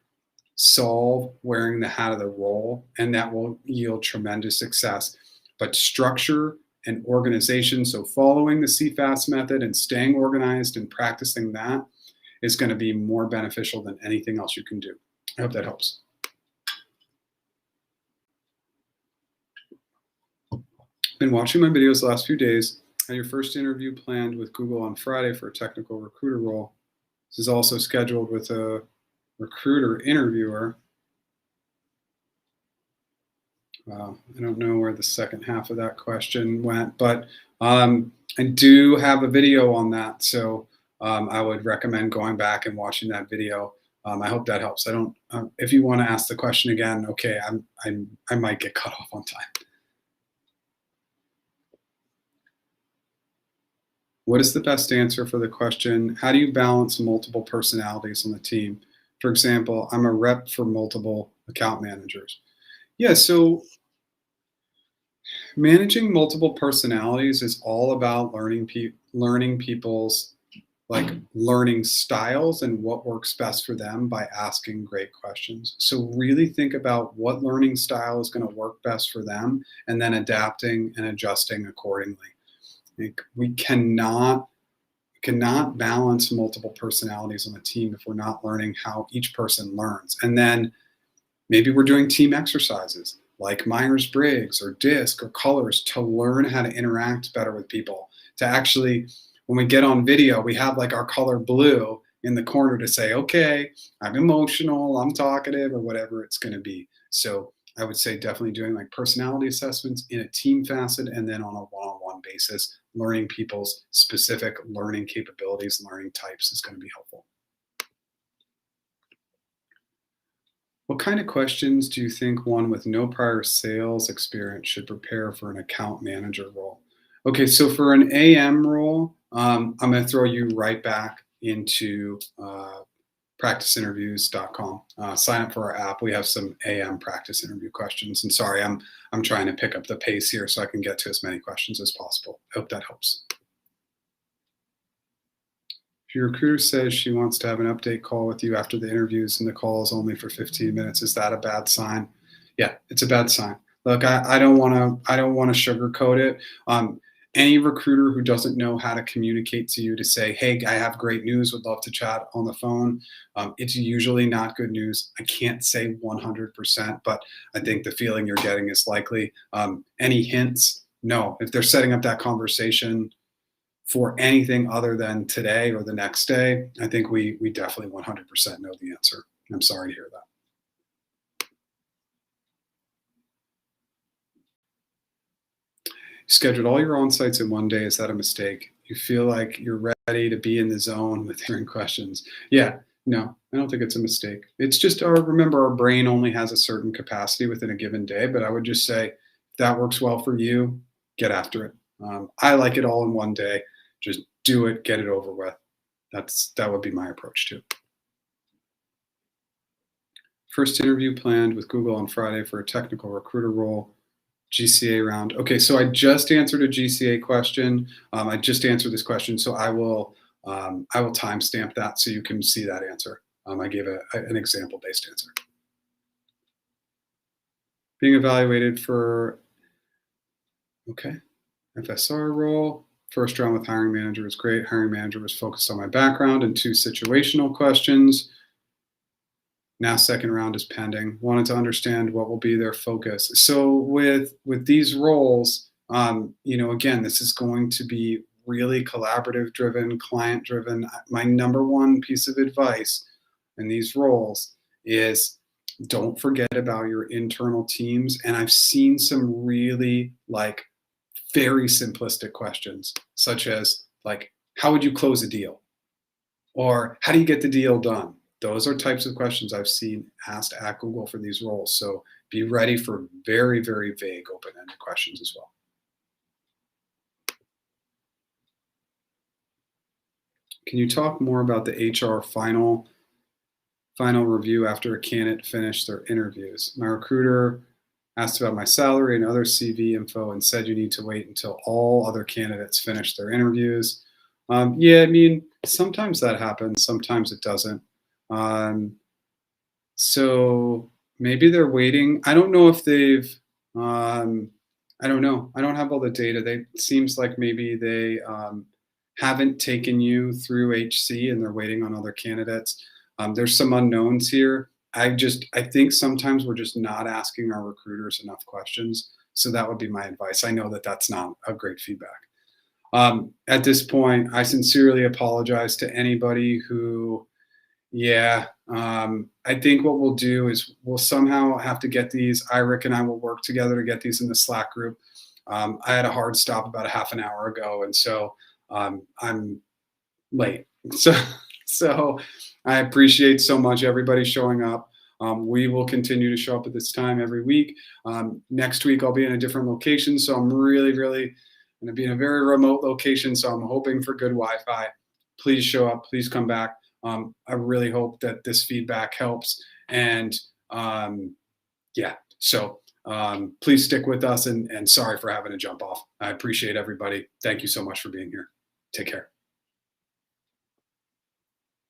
solve wearing the hat of the role, and that will yield tremendous success. But structure and organization, so following the CFAS method and staying organized and practicing that is going to be more beneficial than anything else you can do. I hope that helps. Been watching my videos the last few days. Had your first interview planned with Google on Friday for a technical recruiter role. This is also scheduled with a recruiter interviewer. I don't know where the second half of that question went, but I do have a video on that. So I would recommend going back and watching that video. I hope that helps. I don't, if you want to ask the question again, okay, I might get cut off on time. What is the best answer for the question? How do you balance multiple personalities on the team? For example, I'm a rep for multiple account managers. Yeah, so managing multiple personalities is all about learning people's learning styles and what works best for them by asking great questions. So really think about what learning style is going to work best for them and then adapting and adjusting accordingly. We cannot balance multiple personalities on the team if we're not learning how each person learns. And then maybe we're doing team exercises like Myers-Briggs or DISC or colors to learn how to interact better with people. To actually, when we get on video, we have like our color blue in the corner to say, okay, I'm emotional, I'm talkative, or whatever it's going to be. So I would say definitely doing like personality assessments in a team facet and then on a one-on-one basis, learning people's specific learning capabilities, learning types is going to be helpful. What kind of questions do you think one with no prior sales experience should prepare for an account manager role? Okay, so for an AM role, I'm going to throw you right back into practiceinterviews.com. Sign up for our app. We have some AM practice interview questions. And sorry, I'm trying to pick up the pace here so I can get to as many questions as possible. I hope that helps. If your recruiter says she wants to have an update call with you after the interviews and the call is only for 15 minutes, is that a bad sign? Yeah, it's a bad sign. Look, I don't want to sugarcoat it. Any recruiter who doesn't know how to communicate to you to say, hey, I have great news, would love to chat on the phone, it's usually not good news. I can't say 100%, but I think the feeling you're getting is likely. Any hints? No. If they're setting up that conversation for anything other than today or the next day, I think we definitely 100% know the answer. I'm sorry to hear that. You scheduled all your on-sites in one day. Is that a mistake? You feel like you're ready to be in the zone with hearing questions. Yeah, no, I don't think it's a mistake. It's just remember, our brain only has a certain capacity within a given day, but I would just say, if that works well for you, get after it. I like it all in one day. Just do it, get it over with. That would be my approach too. First interview planned with Google on Friday for a technical recruiter role. GCA round. Okay, so I just answered a GCA question. I just answered this question, so I will timestamp that so you can see that answer. I gave an example-based answer. Being evaluated for, okay, EFSR role. First round with hiring manager was great. Hiring manager was focused on my background and 2 situational questions. Now second round is pending. Wanted to understand what will be their focus. So with these roles, Again, this is going to be really collaborative driven, client driven. My number one piece of advice in these roles is don't forget about your internal teams. And I've seen some really very simplistic questions, such as how would you close a deal? Or how do you get the deal done? Those are types of questions I've seen asked at Google for these roles. So be ready for very, very vague open-ended questions as well. Can you talk more about the HR final review after a candidate finished their interviews? My recruiter asked about my salary and other CV info and said you need to wait until all other candidates finish their interviews. Yeah, I mean, sometimes that happens, sometimes it doesn't. So maybe they're waiting. I don't know if they've, I don't know. I don't have all the data. It seems like maybe they haven't taken you through HC and they're waiting on other candidates. There's some unknowns here. I think sometimes we're just not asking our recruiters enough questions. So that would be my advice. I know that that's not a great feedback. At this point, I sincerely apologize to anybody who, I think what we'll do is we'll somehow have to get these. Rick and I will work together to get these in the Slack group. I had a hard stop about a half an hour ago, and so I'm late. So I appreciate so much everybody showing up. We will continue to show up at this time every week. Next week, I'll be in a different location, so I'm really, really going to be in a very remote location, so I'm hoping for good Wi-Fi. Please show up. Please come back. I really hope that this feedback helps. And so please stick with us, and sorry for having to jump off. I appreciate everybody. Thank you so much for being here. Take care.